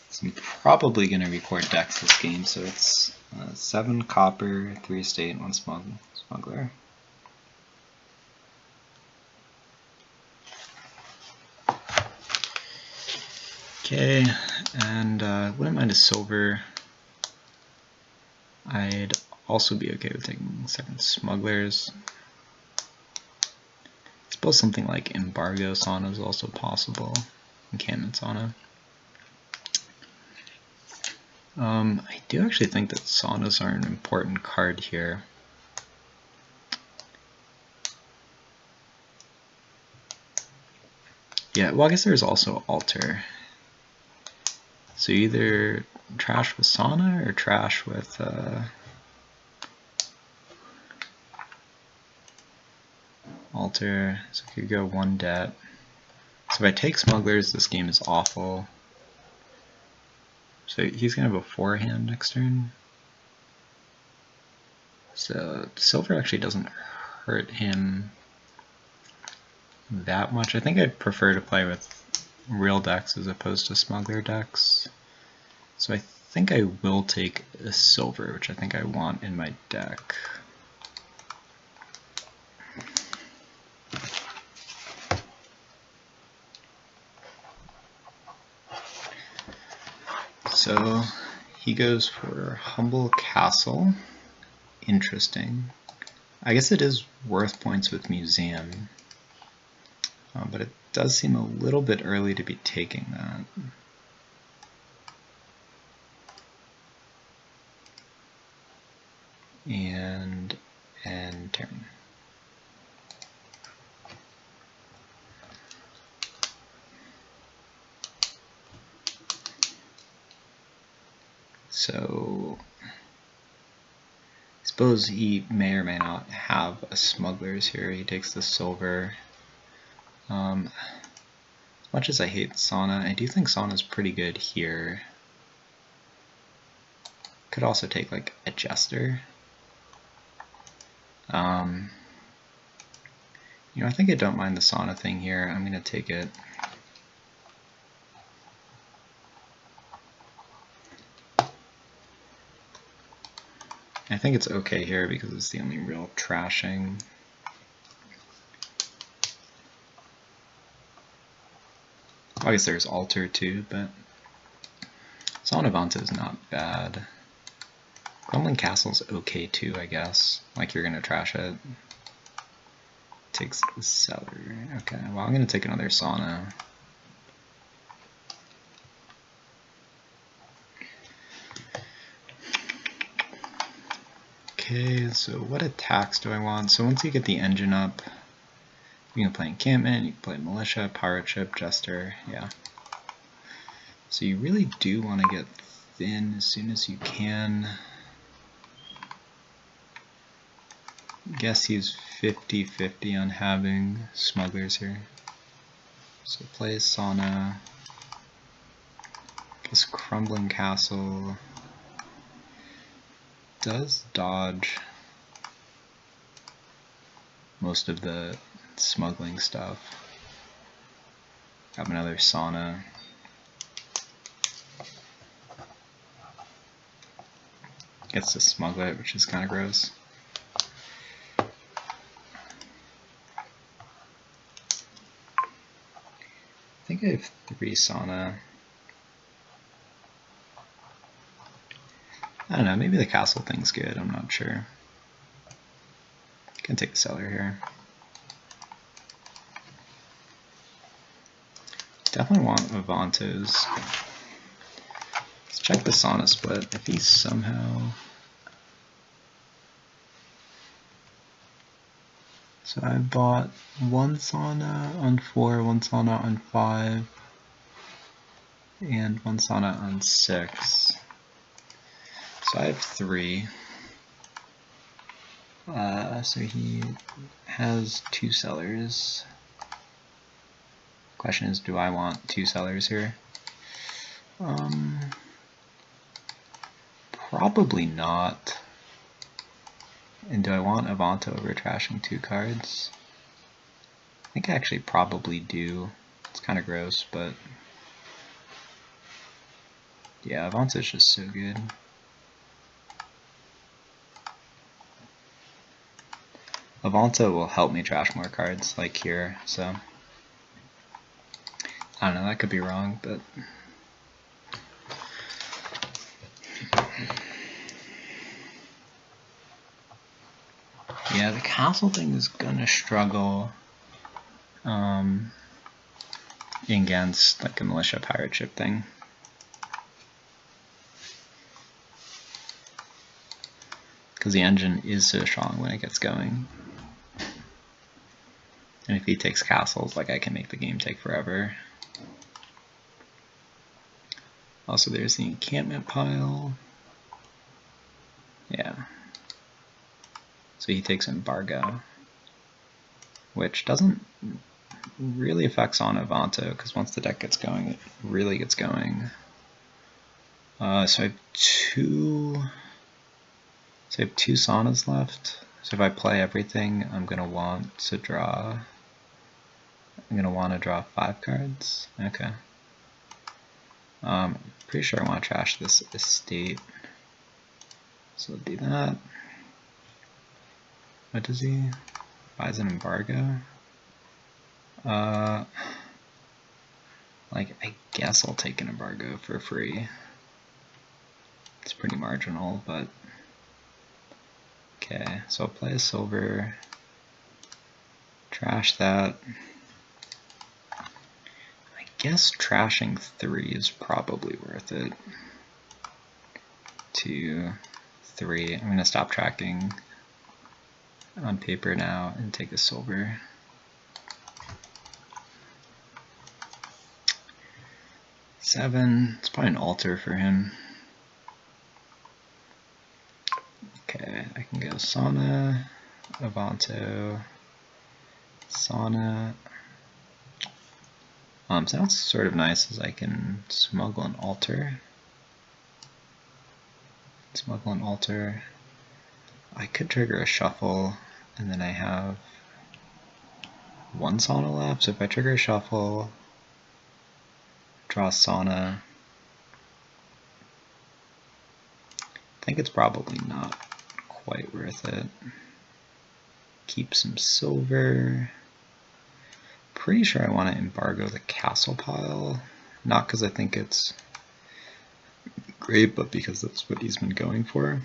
So I'm probably going to record decks this game, so it's 7 copper, 3 estate, 1 smuggler. Okay, and wouldn't mind a silver. I'd also be okay with taking 2nd smugglers. I suppose something like embargo sauna is also possible. Encampment sauna. I do actually think that saunas are an important card here. Yeah, well, I guess there's also altar. So either trash with sauna or trash with altar. So I could go 1 debt. So if I take smugglers, this game is awful. So he's gonna have a 4-hand next turn. So silver actually doesn't hurt him that much. I think I'd prefer to play with real decks as opposed to smuggler decks. So I think I will take a silver, which I think I want in my deck. So he goes for Humble Castle. Interesting. I guess it is worth points with Museum, but it does seem a little bit early to be taking that. And end turn. So I suppose he may or may not have a smugglers here. He takes the silver. As much as I hate Sauna, I do think Sauna's pretty good here. Could also take like a Jester. You know, I think I don't mind the Sauna thing here. I'm going to take it. I think it's okay here because it's the only real trashing. I guess there's Altar too, but Sauna Avanto is not bad. Crumbling Castle's okay too, I guess. Like you're going to trash it. Takes the Cellar. Okay, well I'm going to take another Sauna. Okay, so what attacks do I want? So once you get the engine up, you can play Encampment, you can play Militia, Pirate Ship, Jester, yeah. So you really do want to get thin as soon as you can. Guess he's 50-50 on having smugglers here. So play Sauna. Guess Crumbling Castle does dodge most of the smuggling stuff. Have another Sauna. Gets to smuggle it, which is kind of gross. I think I have 3 Sauna. I don't know, maybe the castle thing's good, I'm not sure. Can take the Cellar here. Definitely want Avantos. Let's check the Sauna split. If he somehow... So I bought 1 Sauna on 4, 1 Sauna on 5, and 1 Sauna on 6. So I have 3. So he has 2 Cellars. Question is, do I want 2 sellers here? Probably not. And do I want Avanto over trashing 2 cards? I think I actually probably do. It's kind of gross, but yeah, Avanto's just so good. Avanto will help me trash more cards, like here, so I don't know, that could be wrong, but yeah, the castle thing is gonna struggle against like a militia pirate ship thing. Because the engine is so strong when it gets going. And if he takes castles, like I can make the game take forever. Also there's the encampment pile. Yeah. So he takes embargo, which doesn't really affect Sauna Avanto, because once the deck gets going, it really gets going. So I have two Saunas left. So if I play everything, I'm gonna want to draw 5 cards. Okay. Pretty sure I want to trash this estate. So I'll do that. What does he? Buys an embargo? Like, I guess I'll take an embargo for free. It's pretty marginal, but okay. So I'll play a silver, trash that. I guess trashing 3 is probably worth it. 2, 3. I'm gonna stop tracking on paper now and take a silver. Seven. It's probably an altar for him. Okay, I can go Sauna, Avanto, Sauna. So that's sort of nice, as I can smuggle an altar. Smuggle an altar. I could trigger a shuffle, and then I have 1 Sauna left. So if I trigger a shuffle, draw Sauna, I think it's probably not quite worth it. Keep some silver. Pretty sure I want to embargo the castle pile. Not because I think it's great, but because that's what he's been going for.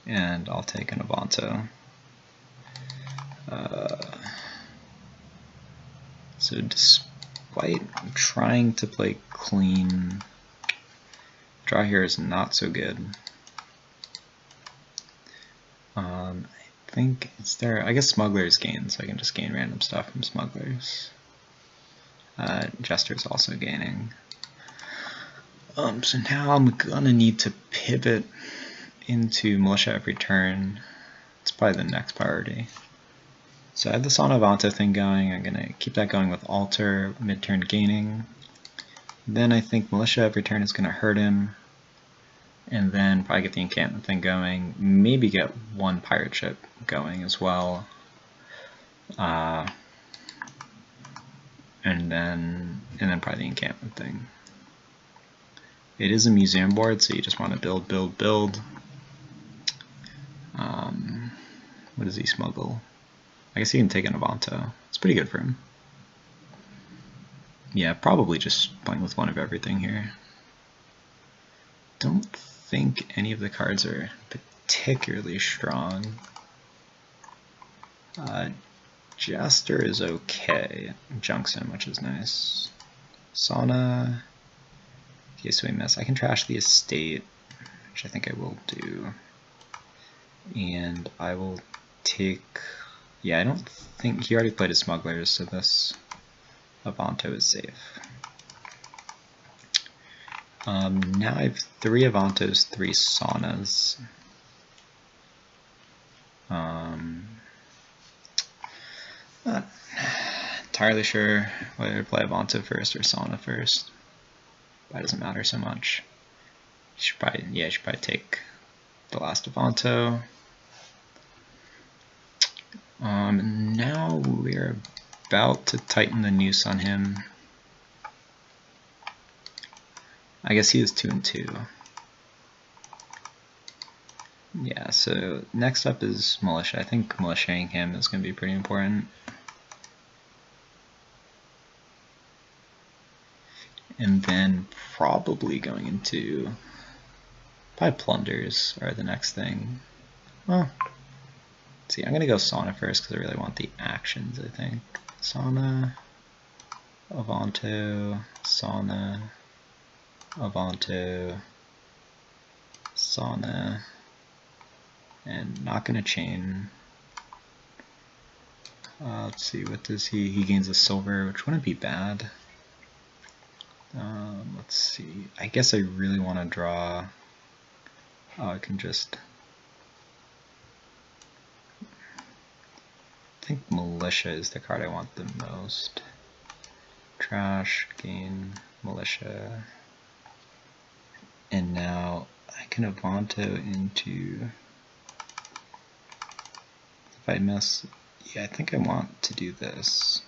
And I'll take an Avanto. So despite trying to play clean, draw here is not so good. I think it's there. I guess smugglers gain, so I can just gain random stuff from smugglers. Jester's also gaining. So now I'm gonna need to pivot into militia every turn. It's probably the next priority. So I have the Sauna Avanto thing going. I'm gonna keep that going with altar, mid-turn gaining. Then I think militia every turn is gonna hurt him. And then probably get the encampment thing going. Maybe get 1 pirate ship going as well. And then probably the encampment thing. It is a museum board, so you just want to build, build, build. What does he smuggle? I guess he can take an Avanto. It's pretty good for him. Yeah, probably just playing with 1 of everything here. Don't think any of the cards are particularly strong. Jester is okay. Junks him, which is nice. Sauna. Okay, so we miss. I can trash the estate, which I think I will do. And I will take. Yeah, I don't think he already played his smugglers, so this Avanto is safe. Now I have 3 Avantos, 3 Saunas. Not entirely sure whether to play Avanto first or Sauna first. That doesn't matter so much. You should probably take the last Avanto. Now we're about to tighten the noose on him. I guess he is 2 and 2. Yeah, so next up is Militia. I think militiaing him is going to be pretty important. And then probably going into plunders are the next thing. Well, let's see, I'm going to go Sauna first because I really want the actions, I think. Sauna, Avanto, Sauna, Avanto, Sauna, and not going to chain. Let's see, what does he? He gains a silver, which wouldn't be bad. Let's see, I guess I really want to draw. Oh, I can just. I think Militia is the card I want the most. Trash, gain, Militia. And now I can Avanto into. If I miss. Yeah, I think I want to do this.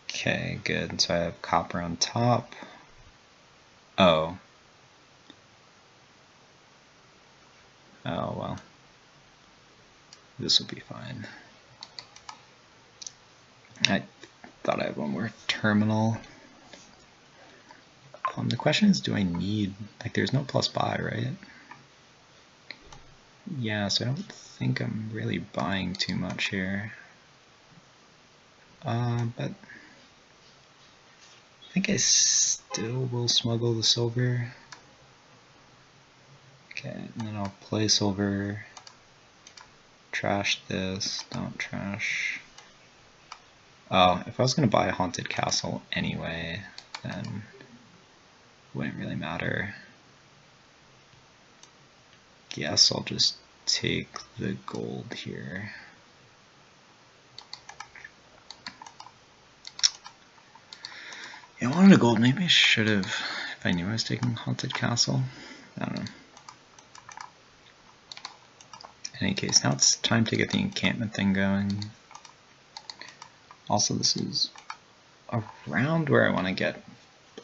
Okay, good. So I have copper on top. Oh. Oh, well. This will be fine. I thought I had one more terminal. The question is, do I need, like, there's no plus buy, right? Yeah, so I don't think I'm really buying too much here. But I think I still will smuggle the silver. Okay, and then I'll play silver. Trash this, don't trash. Oh, if I was going to buy a Haunted Castle anyway, then it wouldn't really matter. Guess I'll just take the gold here. Yeah, I wanted a gold. Maybe I should have, if I knew I was taking Haunted Castle. I don't know. In any case, now it's time to get the encampment thing going. Also, this is around where I want to get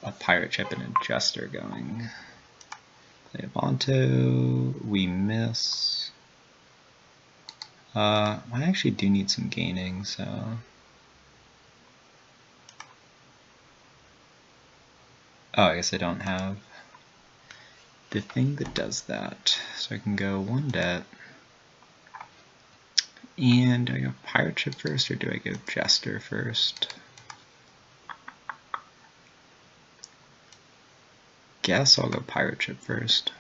a pirate ship and a jester going. Play Avanto, we miss. I actually do need some gaining, so. Oh, I guess I don't have the thing that does that. So I can go one debt. And do I go pirate ship first or do I go jester first? Guess I'll go pirate ship first.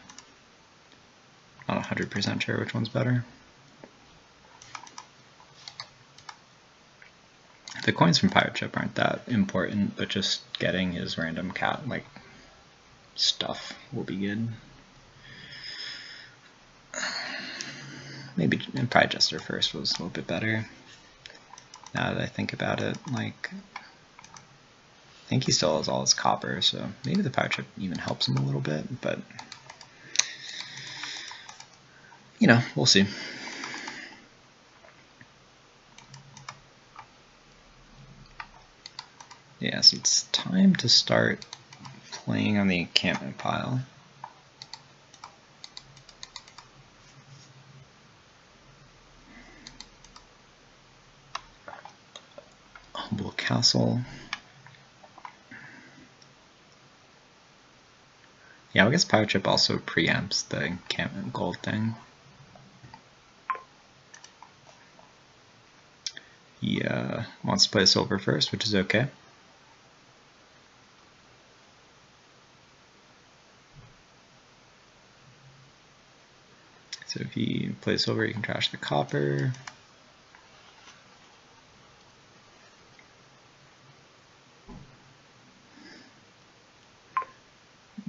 Not 100% sure which one's better. The coins from pirate ship aren't that important, but just getting his random cat like stuff will be good. Maybe probably jester first was a little bit better. Now that I think about it, like I think he still has all his copper, so maybe the pirate ship even helps him a little bit, but you know, we'll see. Yes, it's time to start playing on the encampment pile. Humble Castle. Yeah, I guess pirate ship also preempts the encampment gold thing. He wants to play silver first, which is okay. So if he plays silver, he can trash the copper.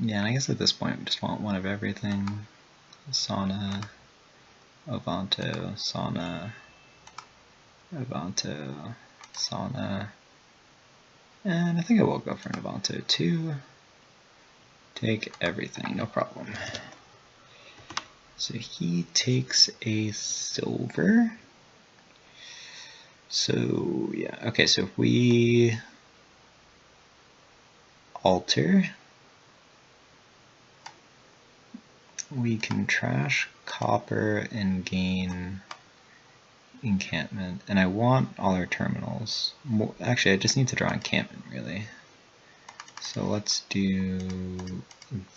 Yeah, and I guess at this point we just want one of everything. Sauna, Avanto, Sauna, Avanto, Sauna, and I think I will go for an Avanto too. Take everything, no problem. So he takes a silver. So yeah, okay, so if we alter, we can trash copper and gain encampment. And I want all our terminals. Actually, I just need to draw encampment, really. So let's do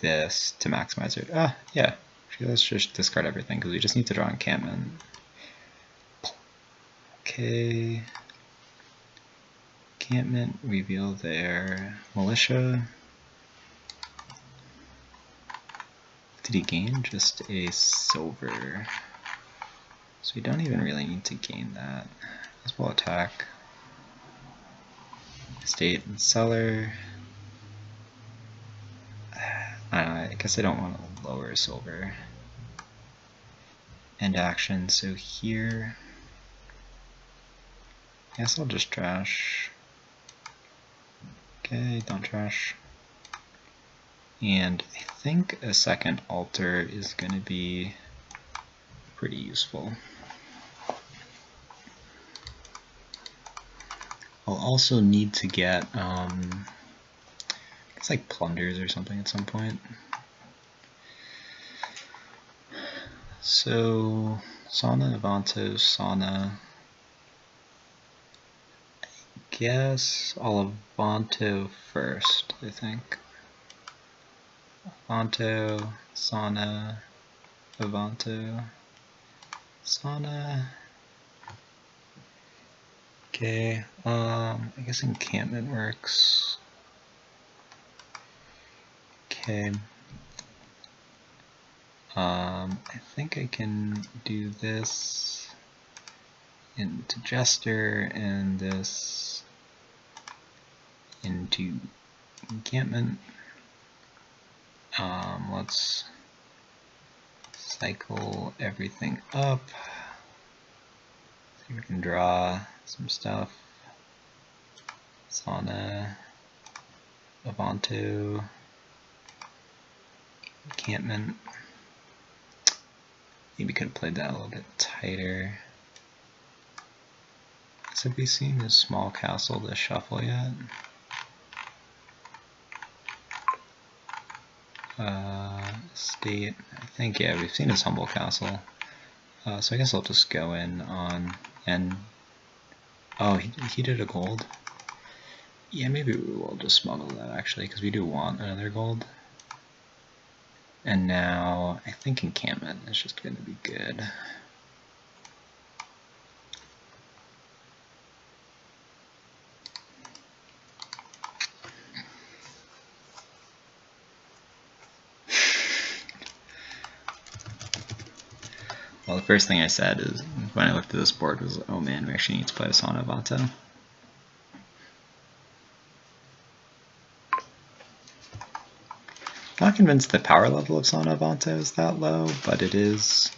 this to maximize it. Ah, yeah. Actually, let's just discard everything because we just need to draw encampment. Okay. Encampment, reveal there. Militia. Did he gain just a silver? So we don't even really need to gain that. Let's we'll attack. State and seller. I guess I don't want to lower silver. End action, so here, I guess I'll just trash. Okay, don't trash. And I think a second altar is going to be pretty useful. I'll also need to get, it's like plunders or something at some point. So, Sauna, Avanto, Sauna. I guess I'll Avanto first, I think. Avanto, Sauna, Avanto, Sauna. Okay, I guess encampment works. Okay. I think I can do this into Jester and this into encampment. Let's cycle everything up. See if we can draw some stuff. Sauna, Avanto, encampment. Maybe could have played that a little bit tighter. So have we seen this small castle to shuffle yet? State, I think, yeah, we've seen his humble castle. So I guess I'll just go in on, and, oh, he did a gold. Yeah, maybe we will just smuggle that actually, because we do want another gold. And now, I think encampment is just going to be good. Well, the first thing I said is, when I looked at this board, was, oh man, we actually need to play a Sauna Avanto. Not convinced the power level of Sauna Avanto is that low, but it is,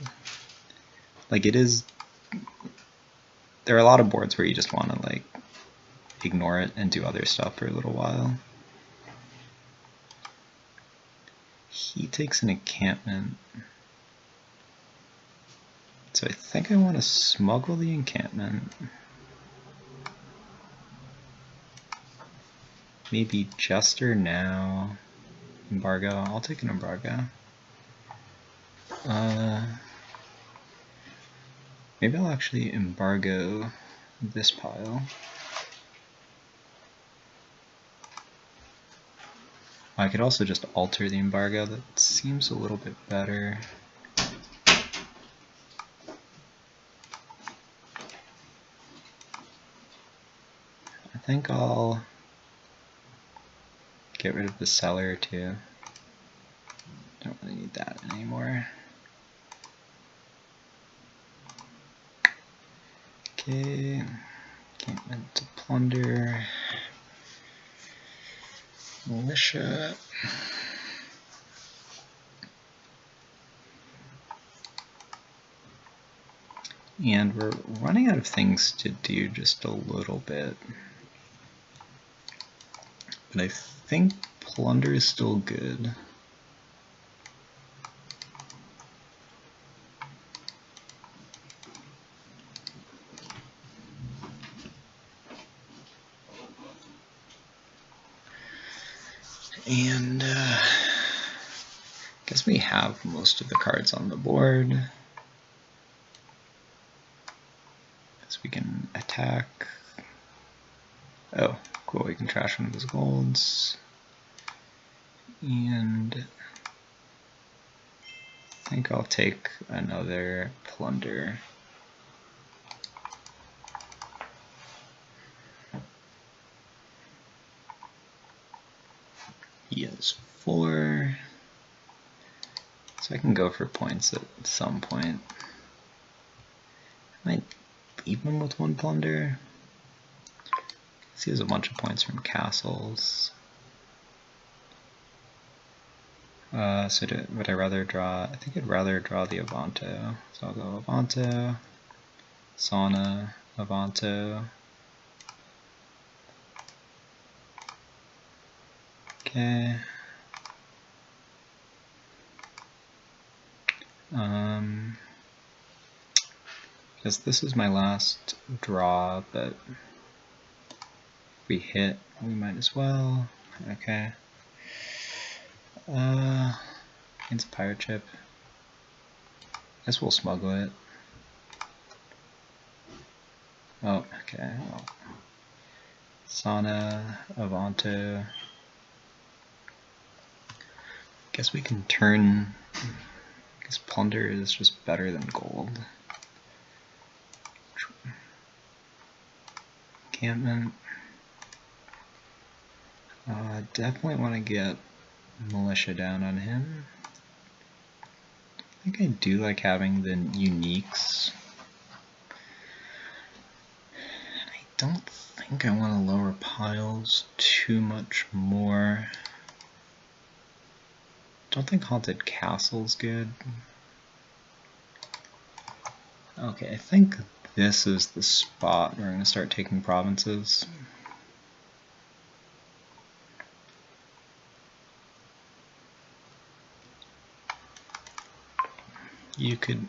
like, there are a lot of boards where you just want to, like, ignore it and do other stuff for a little while. He takes an encampment. So I think I want to smuggle the encampment. Maybe Jester now. Embargo. I'll take an embargo. Maybe I'll actually embargo this pile. I could also just alter the embargo. That seems a little bit better. I think I'll get rid of the cellar too. Don't really need that anymore. Okay, encampment to plunder. Militia. And we're running out of things to do just a little bit. But I think plunder is still good. And I guess we have most of the cards on the board. So we can attack. Oh, cool, we can trash one of his golds. And I think I'll take another plunder. He has 4. So I can go for points at some point. I might leave him with 1 plunder. He has a bunch of points from castles. Would I rather draw? I think I'd rather draw the Avanto. So I'll go Avanto, Sauna, Avanto. Okay. Because this is my last draw, but if we hit, we might as well. Okay. It's a pirate ship. Guess we'll smuggle it. Oh, okay. Well, Sauna, Avanto. Guess we can turn. I guess plunder is just better than gold. Encampment. Definitely want to get militia down on him. I think I do like having the uniques. I don't think I want to lower piles too much more. Don't think Haunted Castle's good. Okay, I think this is the spot where I'm going to start taking provinces. You could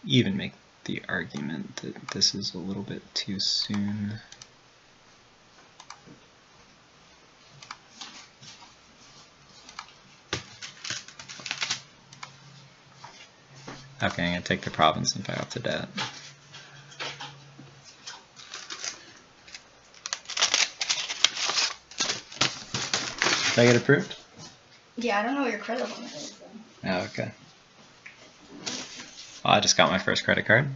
even make the argument that this is a little bit too soon. Okay, I'm going to take the province and pay off the debt. Did I get approved? Yeah, I don't know what your credit limit is, though. Oh, okay. Well, I just got my first credit card.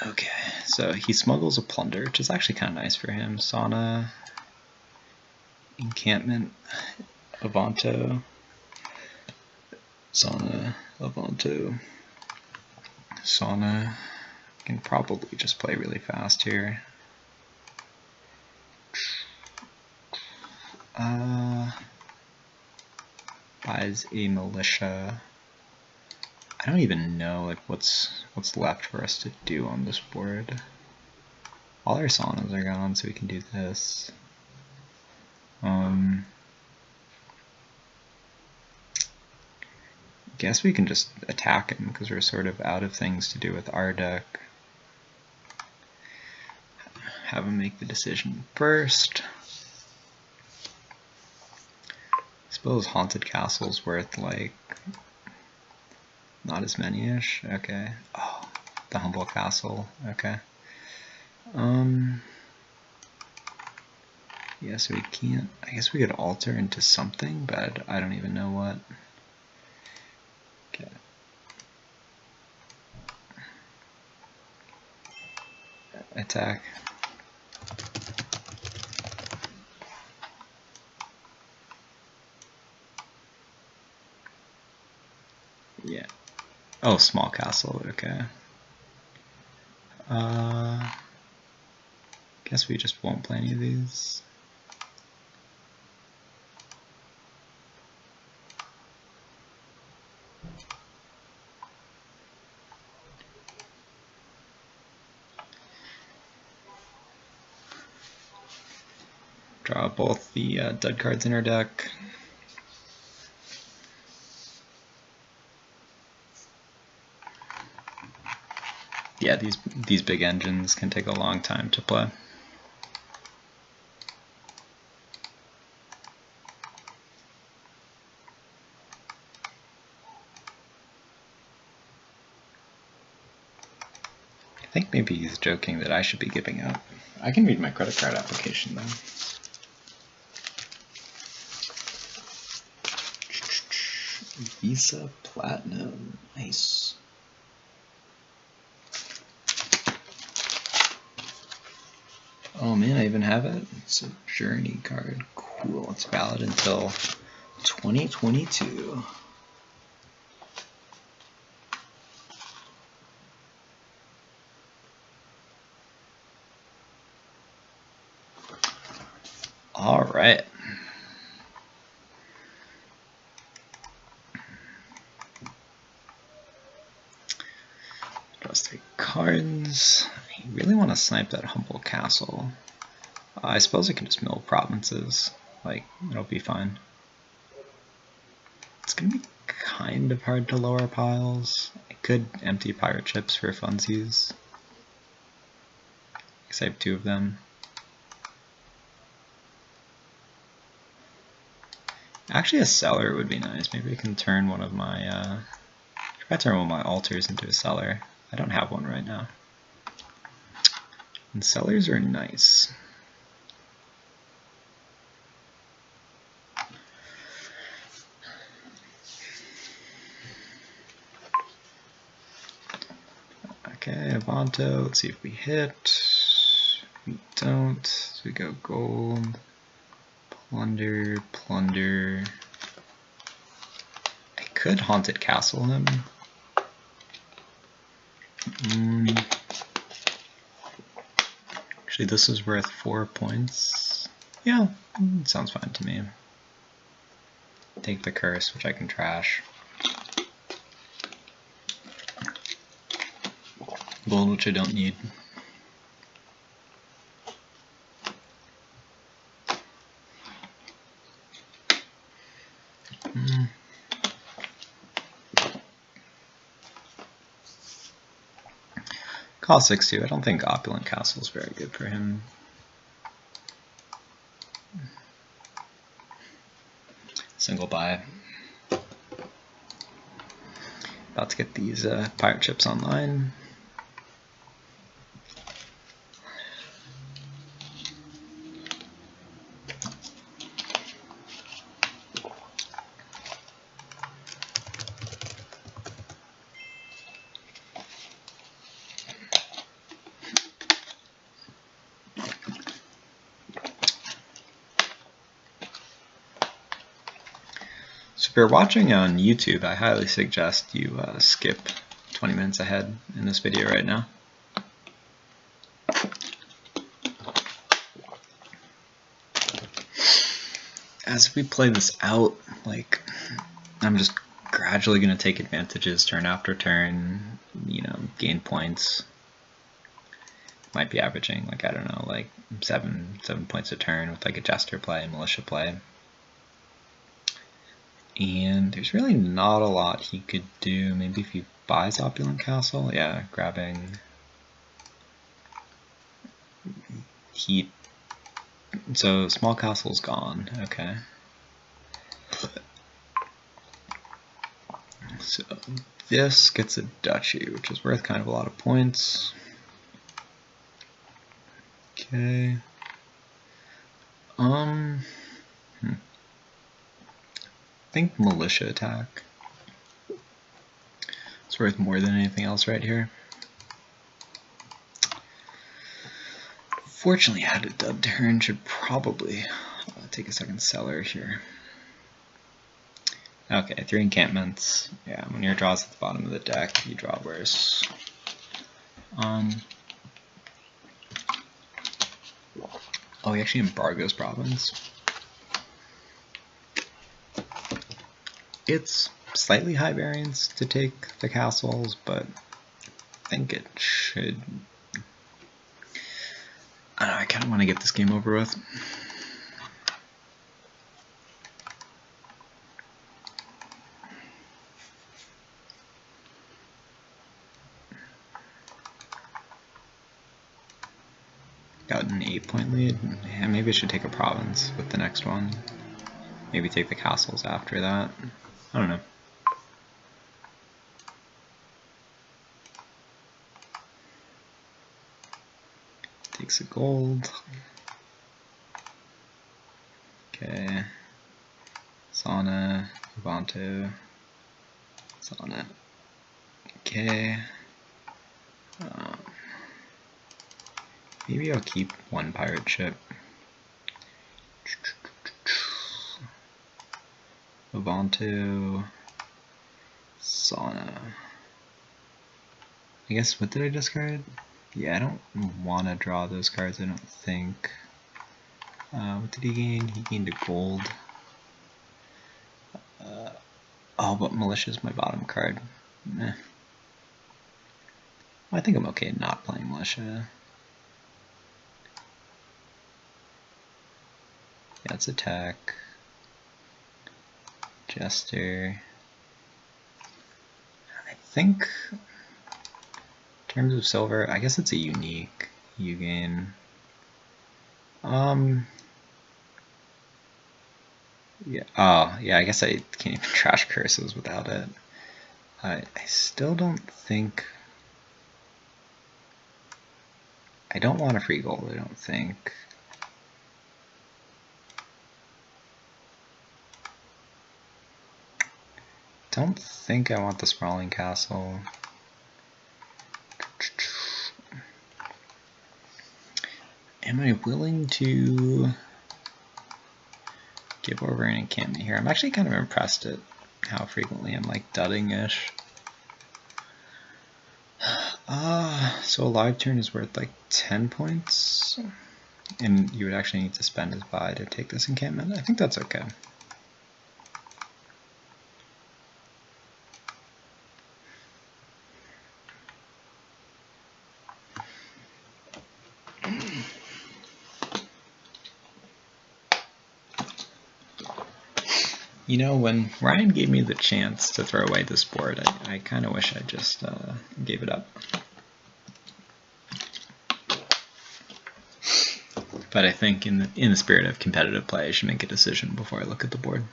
Okay, so he smuggles a plunder, which is actually kind of nice for him. Sauna, encampment, Avanto, Sauna, Avanto, Sauna. Can probably just play really fast here. Buys a militia. I don't even know like what's left for us to do on this board. All our saunas are gone, so we can do this. Guess we can just attack him because we're sort of out of things to do with our deck. Have him make the decision first. I suppose Haunted Castle's worth like not as many-ish. Okay. Oh, the Humble Castle. Okay. Yeah, so we can't. I guess we could alter into something, but I don't even know what. Okay. Attack. Yeah. Oh, small castle. Okay. Guess we just won't play any of these. Draw both the dud cards in our deck. Yeah, these big engines can take a long time to play. I think maybe he's joking that I should be giving up. I can read my credit card application though. Visa Platinum, nice. Oh man, I even have it. It's a Journey card. Cool. It's valid until 2022. All right. Let's take cards. I really want to snipe that Humble Castle. I suppose I can just mill provinces. Like, it'll be fine. It's gonna be kind of hard to lower piles. I could empty pirate ships for funsies. Because I have 2 of them. Actually, a cellar would be nice. Maybe I can turn one of my try to turn one of my altars into a cellar. I don't have one right now. And cellars are nice. Okay, Avanto. Let's see if we hit. We don't. So we go gold. Plunder, plunder. I could Haunted Castle him. Actually, this is worth 4 points. Yeah, sounds fine to me. Take the curse, which I can trash. Gold, which I don't need. Cost 6-2. I don't think Opulent Castle is very good for him. Single buy. About to get these pirate ships online. So if you're watching on YouTube, I highly suggest you skip 20 minutes ahead in this video right now. As we play this out, like, I'm just gradually going to take advantages turn after turn, you know, gain points. Might be averaging, like, I don't know, like 7 points a turn with like a Jester play and Militia play. And there's really not a lot he could do. Maybe if he buys Opulent Castle, yeah, grabbing heat. So small castle's gone, okay. So this gets a duchy, which is worth kind of a lot of points. Okay. I think Militia attack. It's worth more than anything else right here. Fortunately, I had a dub turn. Should probably take a second cellar here. Okay, 3 encampments. Yeah, when your draw's at the bottom of the deck, you draw worse. Oh, he actually embargoes province. It's slightly high variance to take the castles, but I think it should. I don't know, I kind of want to get this game over with. got an 8-point lead. And maybe I should take a province with the next one. Maybe take the castles after that. I don't know. Takes a gold. Okay. Sauna, Avanto, Sauna. Okay. Maybe I'll keep one pirate ship. Avanto, Sauna. I guess, what did I discard? Yeah, I don't want to draw those cards, I don't think. What did he gain? He gained a gold. Oh, but Militia is my bottom card. Meh. I think I'm okay not playing Militia. Yeah, it's attack. Jester. I think, in terms of silver, I guess it's a unique. You gain. Yeah. Oh, yeah. I guess I can't even trash curses without it. I still don't think. I don't want a free gold. I don't think. Don't think I want the sprawling castle. Am I willing to give over an encampment here? I'm actually kind of impressed at how frequently I'm like dudding-ish. So a live turn is worth like 10 points, and you would actually need to spend his buy to take this encampment. I think that's okay. You know, when Ryan gave me the chance to throw away this board, I kind of wish I just gave it up. But I think in the spirit of competitive play, I should make a decision before I look at the board.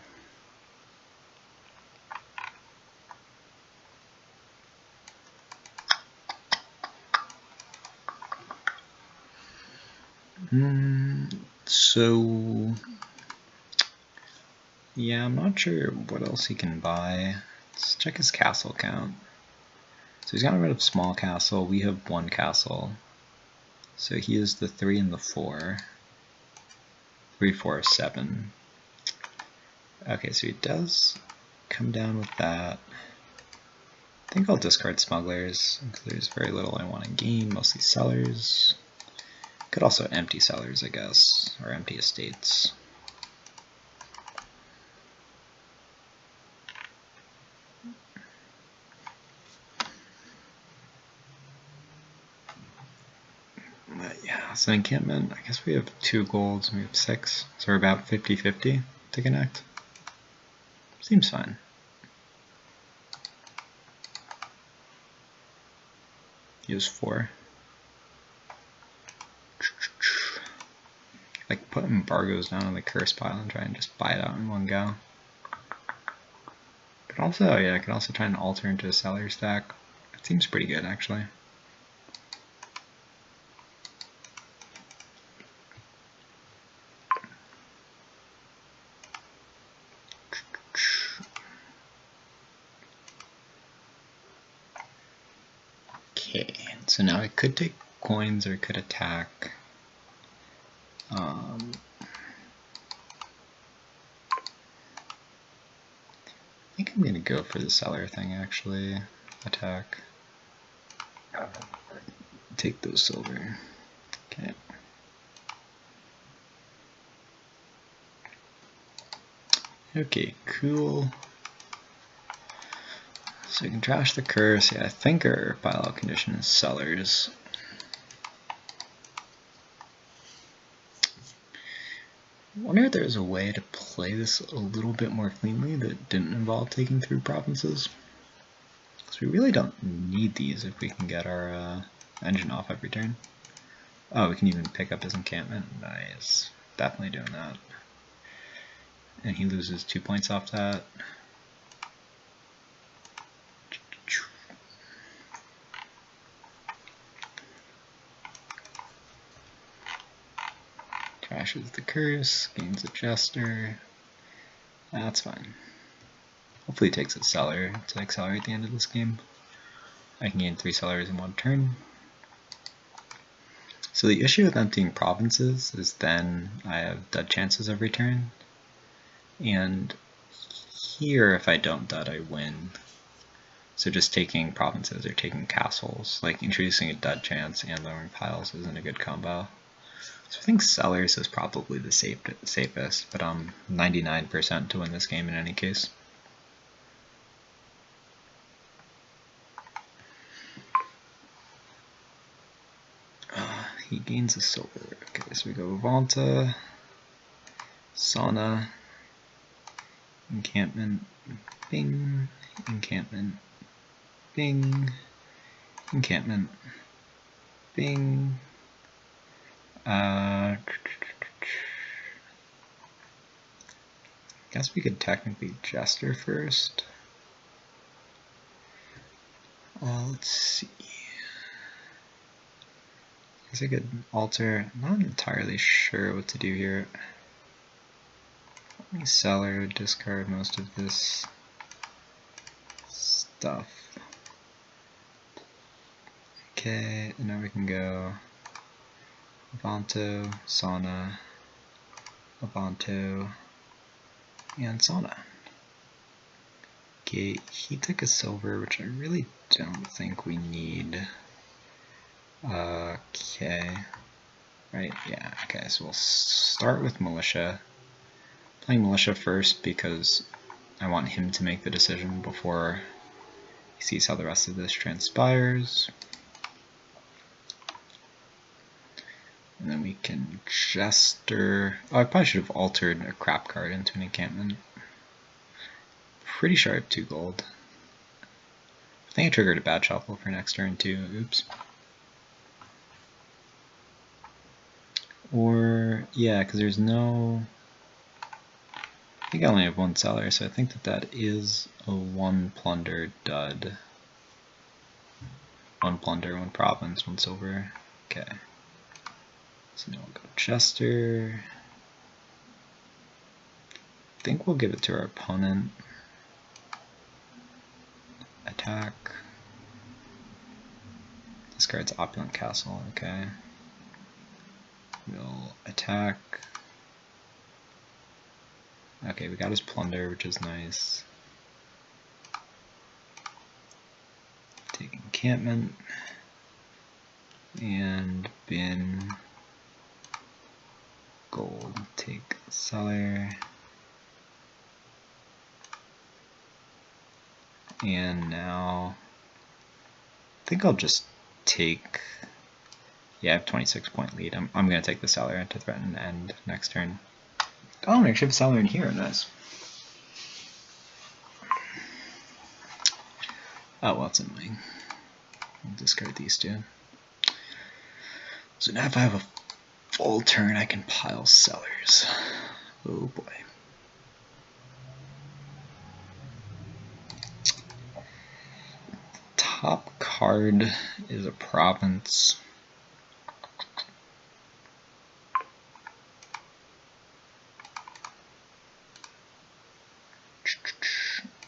So, yeah, I'm not sure what else he can buy. Let's check his castle count. So he's gotten rid of small castle. We have one castle. So he is the 3 and the 4. 3, 4, 7. Okay, so he does come down with that. I think I'll discard smugglers, because there's very little I want to gain, mostly sellers. Could also empty sellers, I guess, or empty estates. Yeah, so encampment, I guess we have 2 golds, we have 6, so we're about 50-50 to connect. Seems fine. Use 4. Like put embargoes down on the curse pile and try and just buy it out in one go. But also, yeah, I could also try and alter into a seller stack. It seems pretty good, actually. Okay, so now I could take coins or could attack. I think I'm gonna go for the seller thing actually. Attack. Take those silver. Okay. Okay, cool. So we can trash the curse. Yeah, I think our buyout condition is sellers. I wonder if there's a way to play this a little bit more cleanly that didn't involve taking through provinces. Because we really don't need these if we can get our engine off every turn. Oh, we can even pick up his encampment. Nice. Definitely doing that. And he loses 2 points off that. Trashes the curse, gains a jester. That's fine. Hopefully he takes a cellar to accelerate the end of this game. I can gain 3 cellars in 1 turn. So the issue with emptying provinces is then I have dud chances every turn. And here, if I don't dud, I win. So just taking provinces or taking castles, like introducing a dud chance and lowering piles isn't a good combo. So I think cellars is probably the safest, but I'm 99% to win this game in any case. He gains a silver. Okay, so we go Avanto, Sauna, encampment, bing, encampment, bing, encampment, bing. Guess we could technically jester first. Let's see. Guess I could alter. I'm not entirely sure what to do here. Let me cellar, discard most of this stuff. Okay, and now we can go Avanto, Sauna, Avanto, and Sauna. Okay, he took a silver, which I really don't think we need. Okay. Right, yeah, okay, so we'll start with Militia. Playing Militia first because I want him to make the decision before he sees how the rest of this transpires. And then we can Jester. Oh, I probably should have altered a crap card into an encampment. Pretty sure I have 2 gold. I think I triggered a bad shuffle for next turn too. Oops. Or, yeah, because there's no... I think I only have 1 cellar, so I think that is a 1 plunder dud. 1 plunder, 1 province, 1 silver. Okay. So now we'll go Jester. I think we'll give it to our opponent. Attack. Discards Opulent Castle, okay. We'll attack. Okay, we got his plunder, which is nice. Take encampment. And bin. Gold. Take cellar. And now I think I'll just take, yeah, I have 26-point lead. I'm going to take the cellar to threaten end next turn. Oh, I actually have a cellar in here, nice. Oh, well, it's annoying. I'll discard these 2. So now if I have a full turn, I can pile cellars. Oh boy. Top card is a province.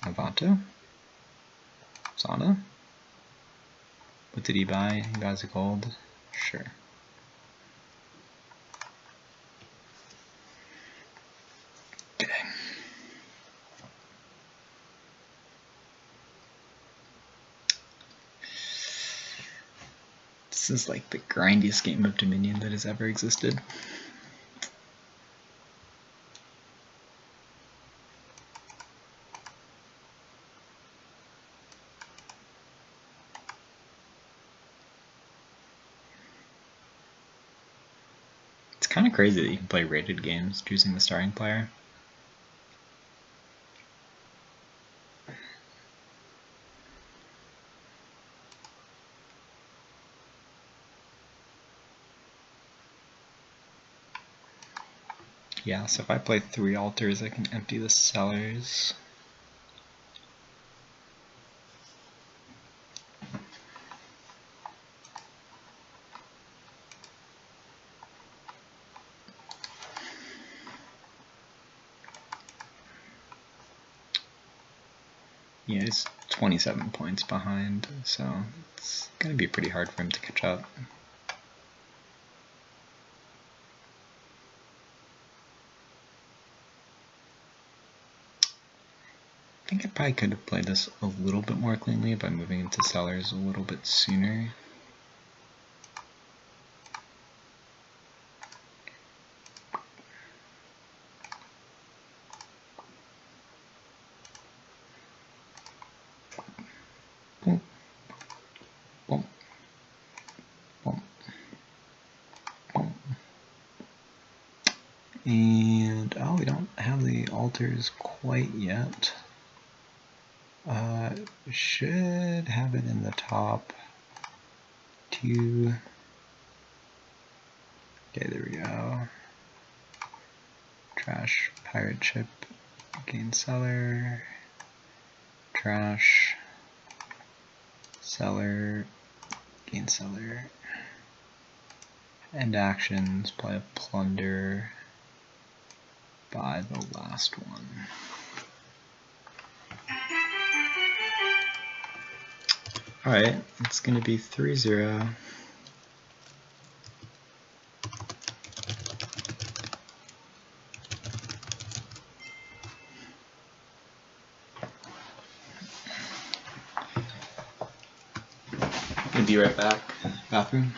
Avanto. Sauna. What did he buy? He buys a gold. Sure. Okay. This is like the grindiest game of Dominion that has ever existed. It's kind of crazy that you can play rated games choosing the starting player. Yeah, so if I play 3 altars, I can empty the cellars. Yeah, he's 27 points behind, so it's going to be pretty hard for him to catch up. I think I probably could have played this a little bit more cleanly by moving into cellars a little bit sooner. Boom. Boom. Boom. Boom. And, oh, we don't have the altars quite yet. Should have it in the top 2. Okay, there we go. Trash, pirate ship, gain cellar, trash, cellar, gain cellar. End actions, play a plunder, buy the last one. Alright, it's going to be 3-0. I'll be right back. Bathroom.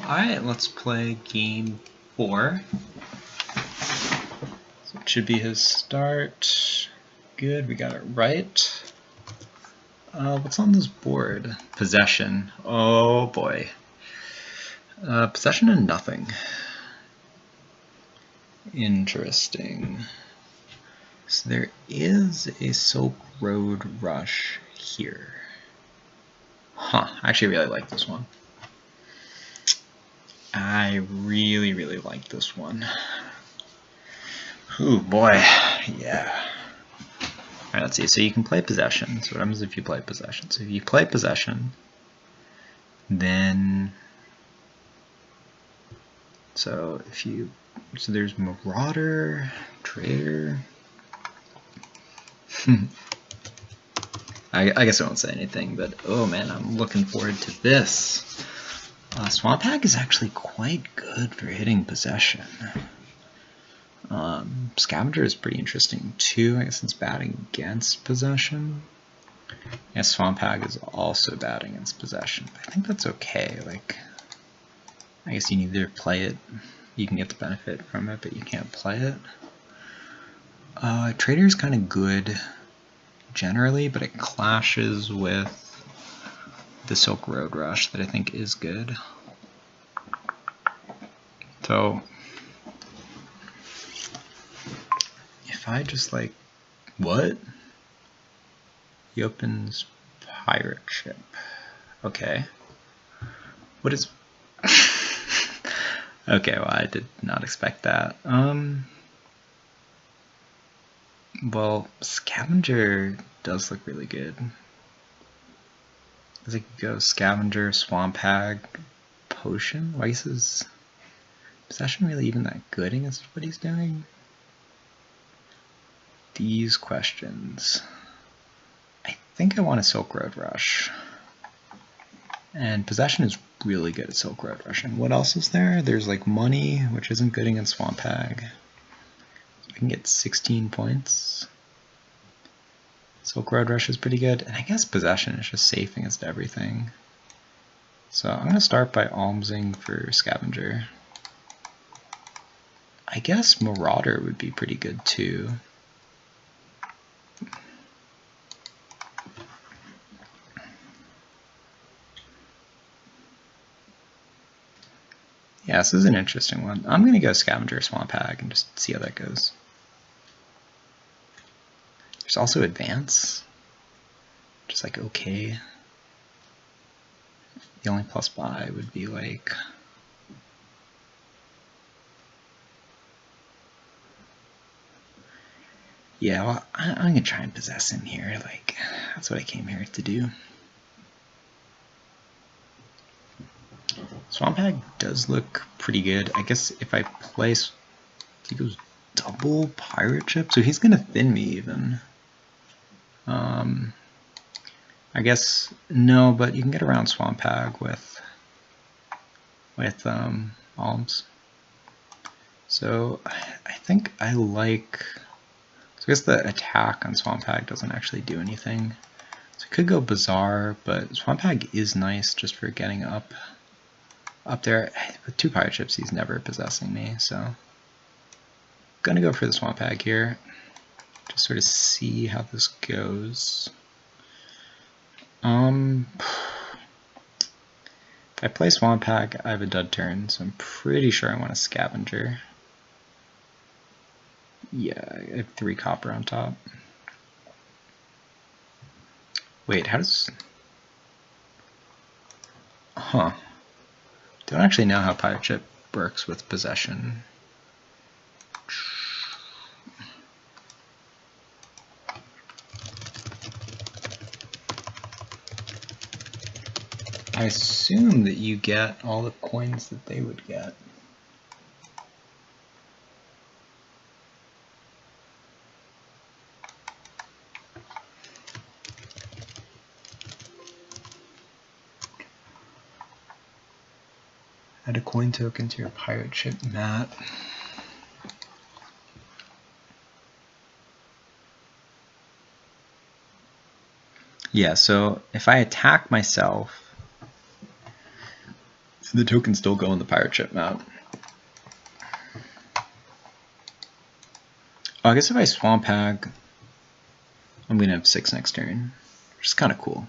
Alright, let's play game 4. So it should be his start. Good, we got it right. What's on this board? Possession. Oh boy. Possession and nothing. Interesting. So there is a Silk Road Rush here. Huh, I actually really like this one. I really like this one. Ooh, boy, yeah. Alright, let's see. So you can play possession. So what happens if you play possession? So if you play possession, then... So there's Marauder, Trader... I guess I won't say anything, but oh man, I'm looking forward to this. Swamp Hag is actually quite good for hitting possession. Scavenger is pretty interesting too. I guess it's batting against possession. Yes, Swamp Hag is also batting against possession. I think that's okay. Like, I guess you either play it, you can get the benefit from it, but you can't play it. Trader is kind of good generally, but it clashes with the Silk Road Rush that I think is good. So if I just like, what? He opens pirate ship. Okay. What is... Okay, well I did not expect that. Well, Scavenger does look really good. I think it goes Scavenger, Swamp Hag, Potion. Why is possession really even that good against what he's doing? These questions. I think I want a Silk Road Rush. And possession is really good at Silk Road Rushing. What else is there? There's like money, which isn't good against Swamp Hag. So I can get 16 points. Silk Road Rush is pretty good. And I guess possession is just safe against everything. So I'm going to start by almsing for Scavenger. I guess Marauder would be pretty good too. Yeah, this is an interesting one. I'm going to go Scavenger Swamp Hag and just see how that goes. There's also Advance, which is like okay. The only plus buy would be like... Yeah, well, I'm going to try and possess him here. Like, that's what I came here to do. Swamp Hag does look pretty good. I guess if I place... He goes double Pirate Ship, so he's going to thin me even. I guess no, but you can get around Swamp Hag with alms. So I think I like... So I guess the attack on Swamp Hag doesn't actually do anything. So I could go Bazaar, but Swamp Hag is nice just for getting up there. With 2 Pirate Ships, he's never possessing me, so I'm gonna go for the Swamp Hag here. Just sort of see how this goes. If I play Swamp Hag, I have a dud turn, so I'm pretty sure I want a Scavenger. Yeah, I have 3 copper on top. Wait, how does... Huh. Don't actually know how Pirate Ship works with possession. I assume that you get all the coins that they would get. Add a coin token to your Pirate Ship mat. Yeah, so if I attack myself, the tokens still go on the Pirate Ship mat. Oh, I guess if I Swamp Hag, I'm going to have 6 next turn, which is kind of cool.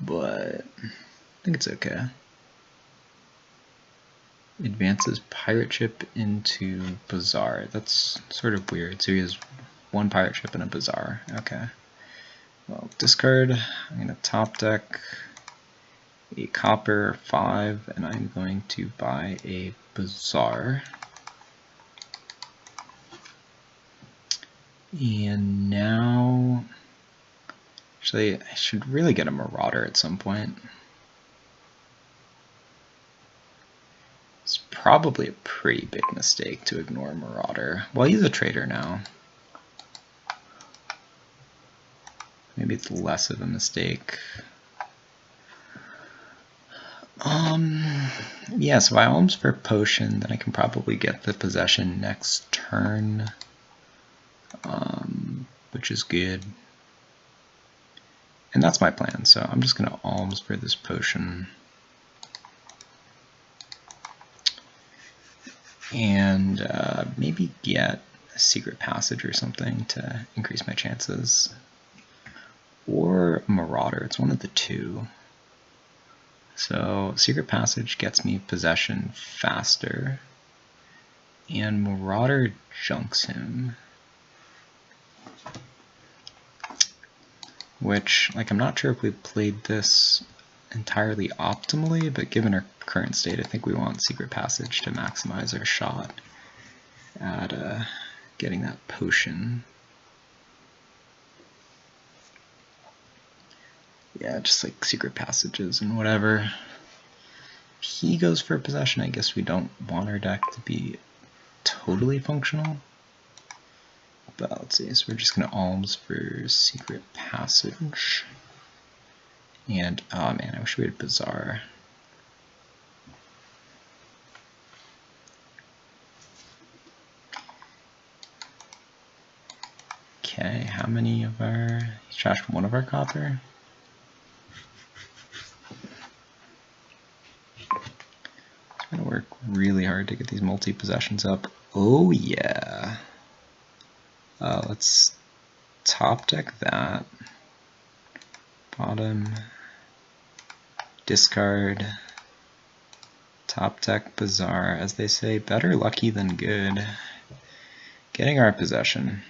But I think it's okay. Advances Pirate Ship into Bazaar. That's sort of weird. So he has 1 Pirate Ship and a Bazaar. Okay. Well, discard. I'm going to top deck a copper 5, and I'm going to buy a Bazaar. And now, actually, I should really get a Marauder at some point. It's probably a pretty big mistake to ignore Marauder. Well, he's a trader now. Maybe it's less of a mistake. Yeah, so I alms for potion, then I can probably get the possession next turn, which is good. And that's my plan, so I'm just going to alms for this potion. And maybe get a secret passage or something to increase my chances. Or a Marauder, it's one of the 2. So secret passage gets me possession faster, and Marauder junks him. Which, like, I'm not sure if we played this entirely optimally, but given our current state, I think we want secret passage to maximize our shot at getting that potion. Yeah, just like secret passages and whatever. he goes for possession, I guess we don't want our deck to be totally functional. But let's see, so we're just going to alms for Secret Passage. And, oh man, I wish we had Bazaar. Okay, how many of our... He's trashed one of our copper. It's going to work really hard to get these multi-possessions up. Oh yeah! Let's top deck that. Bottom. Discard. Top deck Bazaar. As they say, better lucky than good. Getting our possession.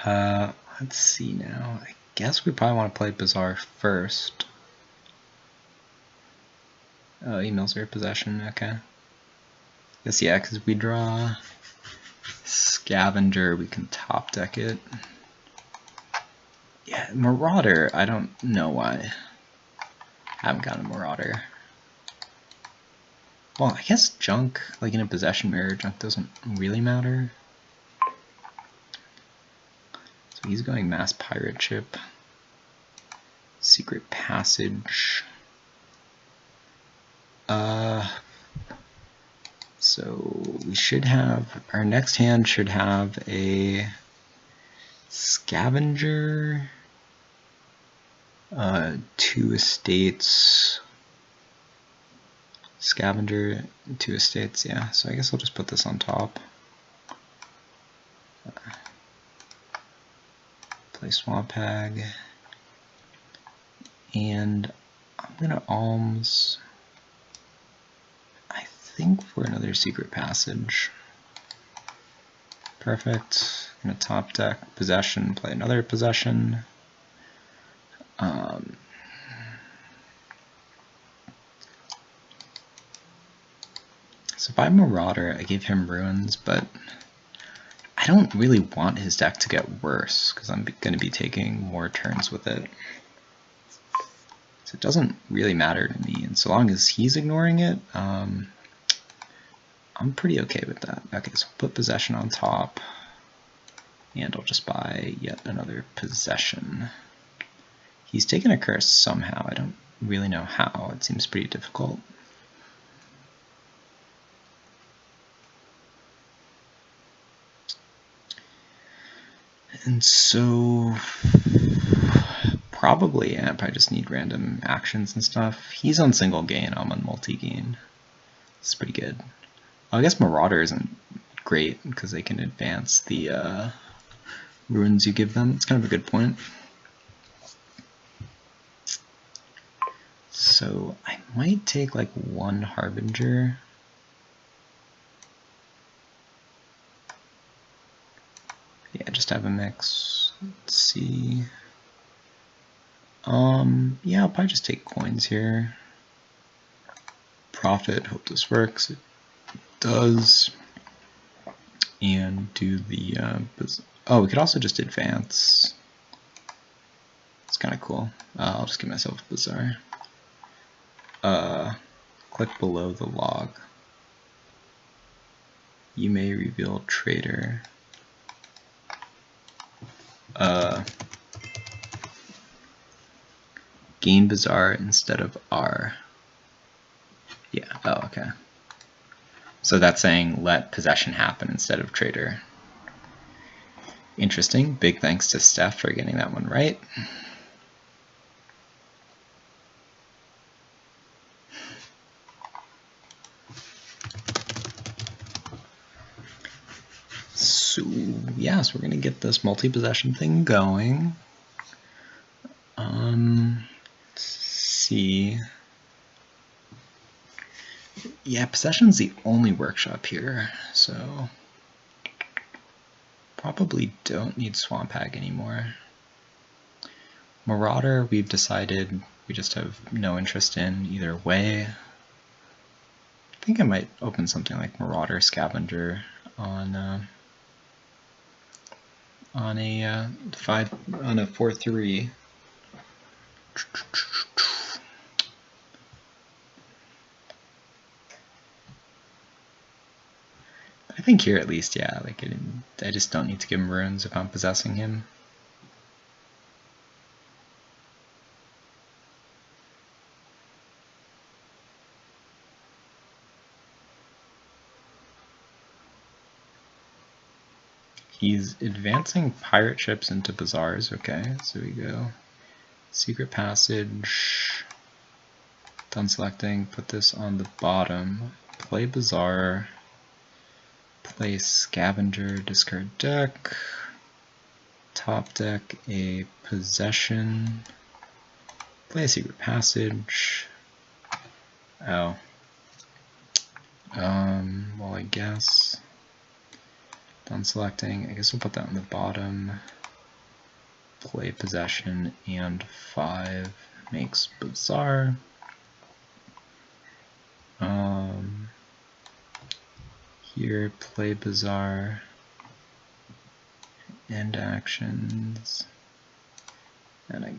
Let's see now. I guess we probably want to play Bazaar first. Oh, emails are possession, okay. Guess yeah, because we draw Scavenger, we can top deck it. Yeah, Marauder, I don't know why. I haven't got a Marauder. Well, I guess Junk, like in a possession mirror, Junk doesn't really matter. So he's going Mass Pirate Ship. Secret Passage. So we should have, our next hand should have a Scavenger, 2 estates, Scavenger, 2 estates, yeah, so I guess I'll just put this on top. Play Swamp Hag, and I'm gonna alms, I think, for another Secret Passage. Perfect. I'm gonna top deck possession, play another possession. So by Marauder, I gave him Ruins, but I don't really want his deck to get worse because I'm going to be taking more turns with it. So it doesn't really matter to me, and so long as he's ignoring it, I'm pretty okay with that. Okay, so we'll put possession on top, and I'll just buy yet another possession. He's taken a curse somehow. I don't really know how. It seems pretty difficult. And so probably, yeah, I just need random actions and stuff. He's on single gain, I'm on multi-gain. It's pretty good. I guess Marauder isn't great because they can advance the ruins you give them. It's kind of a good point. So I might take like 1 Harbinger. Yeah, just have a mix. Let's see. Yeah, I'll probably just take coins here. Profit, hope this works. It does. And do the, oh, we could also just advance. It's kind of cool. I'll just give myself a Bazaar. Click below the log. You may reveal Trader. Gain Bazaar instead of R. Yeah, oh, okay. So that's saying let possession happen instead of Trader. Interesting. Big thanks to Steph for getting that one right. So yeah, so we're gonna get this multi-possession thing going. Let's see. Yeah, possession's the only workshop here, so probably don't need Swamp Hag anymore. Marauder, we've decided we just have no interest in either way. I think I might open something like Marauder Scavenger on a 4/3. think here at least, yeah, like I just don't need to give him runes if I'm possessing him. He's advancing pirate ships into bazaars. Okay, so we go secret passage, done selecting, put this on the bottom, play bazaar, play scavenger, discard deck, top deck a possession, play a secret passage. Oh. Well, I guess done selecting. I guess we'll put that on the bottom. Play possession and 5 makes bazaar. Here play bazaar. End actions. And I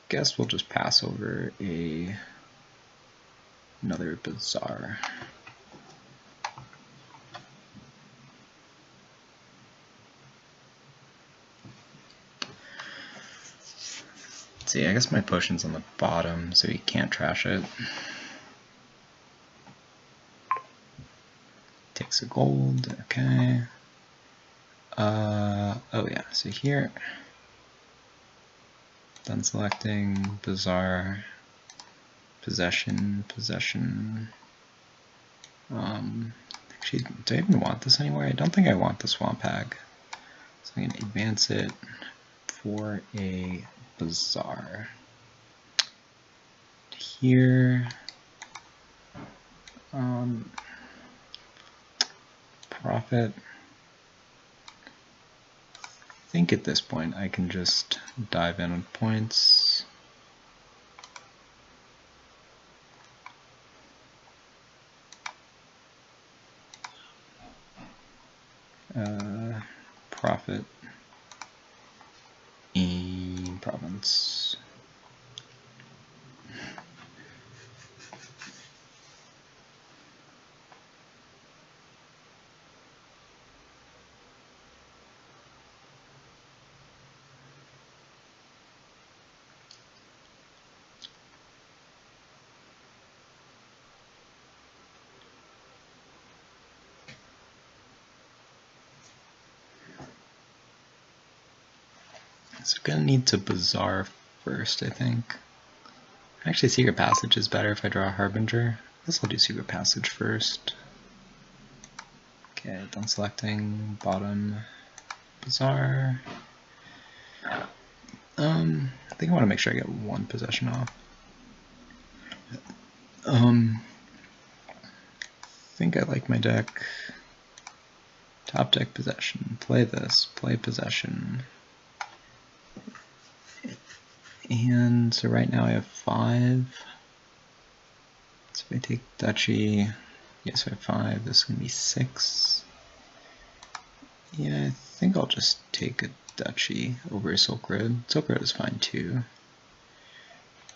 guess we'll just pass over another bazaar. See, I guess my potion's on the bottom, so you can't trash it. Takes a gold, okay. Oh yeah, so here, done selecting, bazaar, possession. Actually, do I even want this anywhere? I don't think I want the swamp hag. So I'm gonna advance it for a bazaar. Here, profit. I think at this point I can just dive in on points. Profit in province. So we're gonna need to bazaar first, I think. Actually, secret passage is better if I draw a harbinger. I guess I'll do secret passage first. Okay, done selecting, bottom, bazaar. I think I want to make sure I get one possession off. I think I like my deck. Top deck possession, play this, play possession. And so right now I have 5. So if I take duchy, yes, I have 5, this is going to be 6. Yeah, I think I'll just take a duchy over a Silk Road. Silk Road is fine too.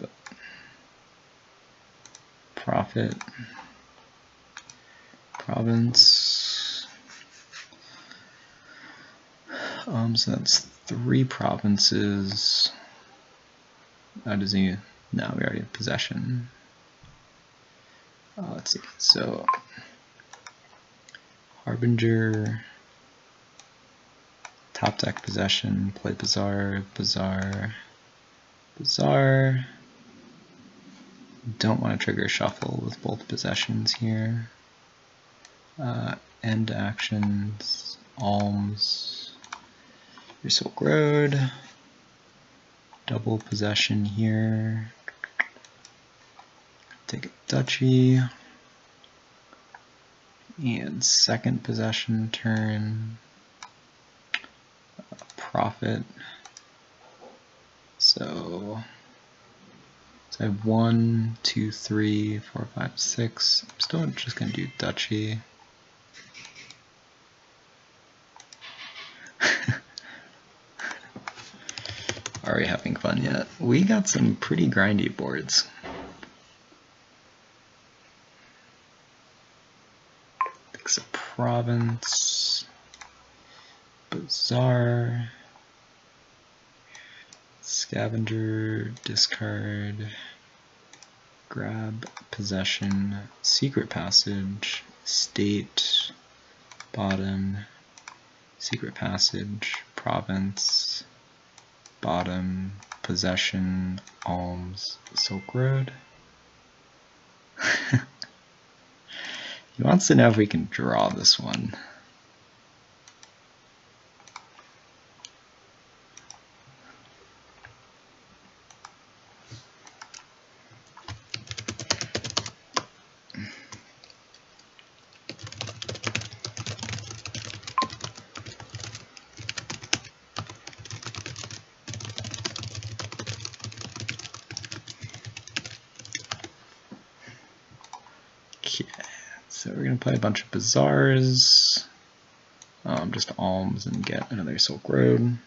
But profit, province. So that's 3 provinces. How does he? No, we already have possession. Let's see. So harbinger, top deck possession, play bazaar, bazaar, bazaar. Don't want to trigger shuffle with both possessions here. End actions, alms, your Silk Road. Double possession here. Take a duchy. And second possession turn. Profit. So I have 1, 2, 3, 4, 5, 6. I'm still just going to do duchy. Are we having fun yet? We got some pretty grindy boards. I think province, bazaar, scavenger, discard, grab, possession, secret passage, state, bottom, secret passage, province, bottom, possession, alms, Silk Road. He wants to know if we can draw this one. Okay, so we're going to play a bunch of bazaars, just alms and get another Silk Road.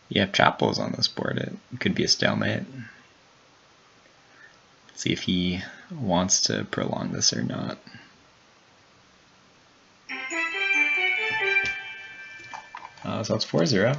You have chapels on this board, it could be a stalemate. Let's see if he wants to prolong this or not. So it's 4-0.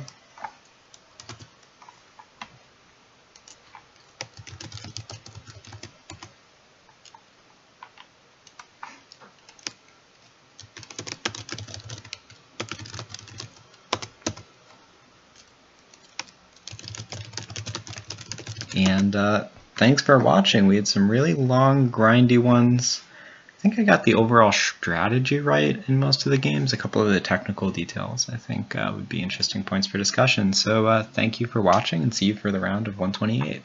And thanks for watching. We had some really long, grindy ones. I think I got the overall strategy right in most of the games. A couple of the technical details I think would be interesting points for discussion. So thank you for watching, and see you for the round of 128.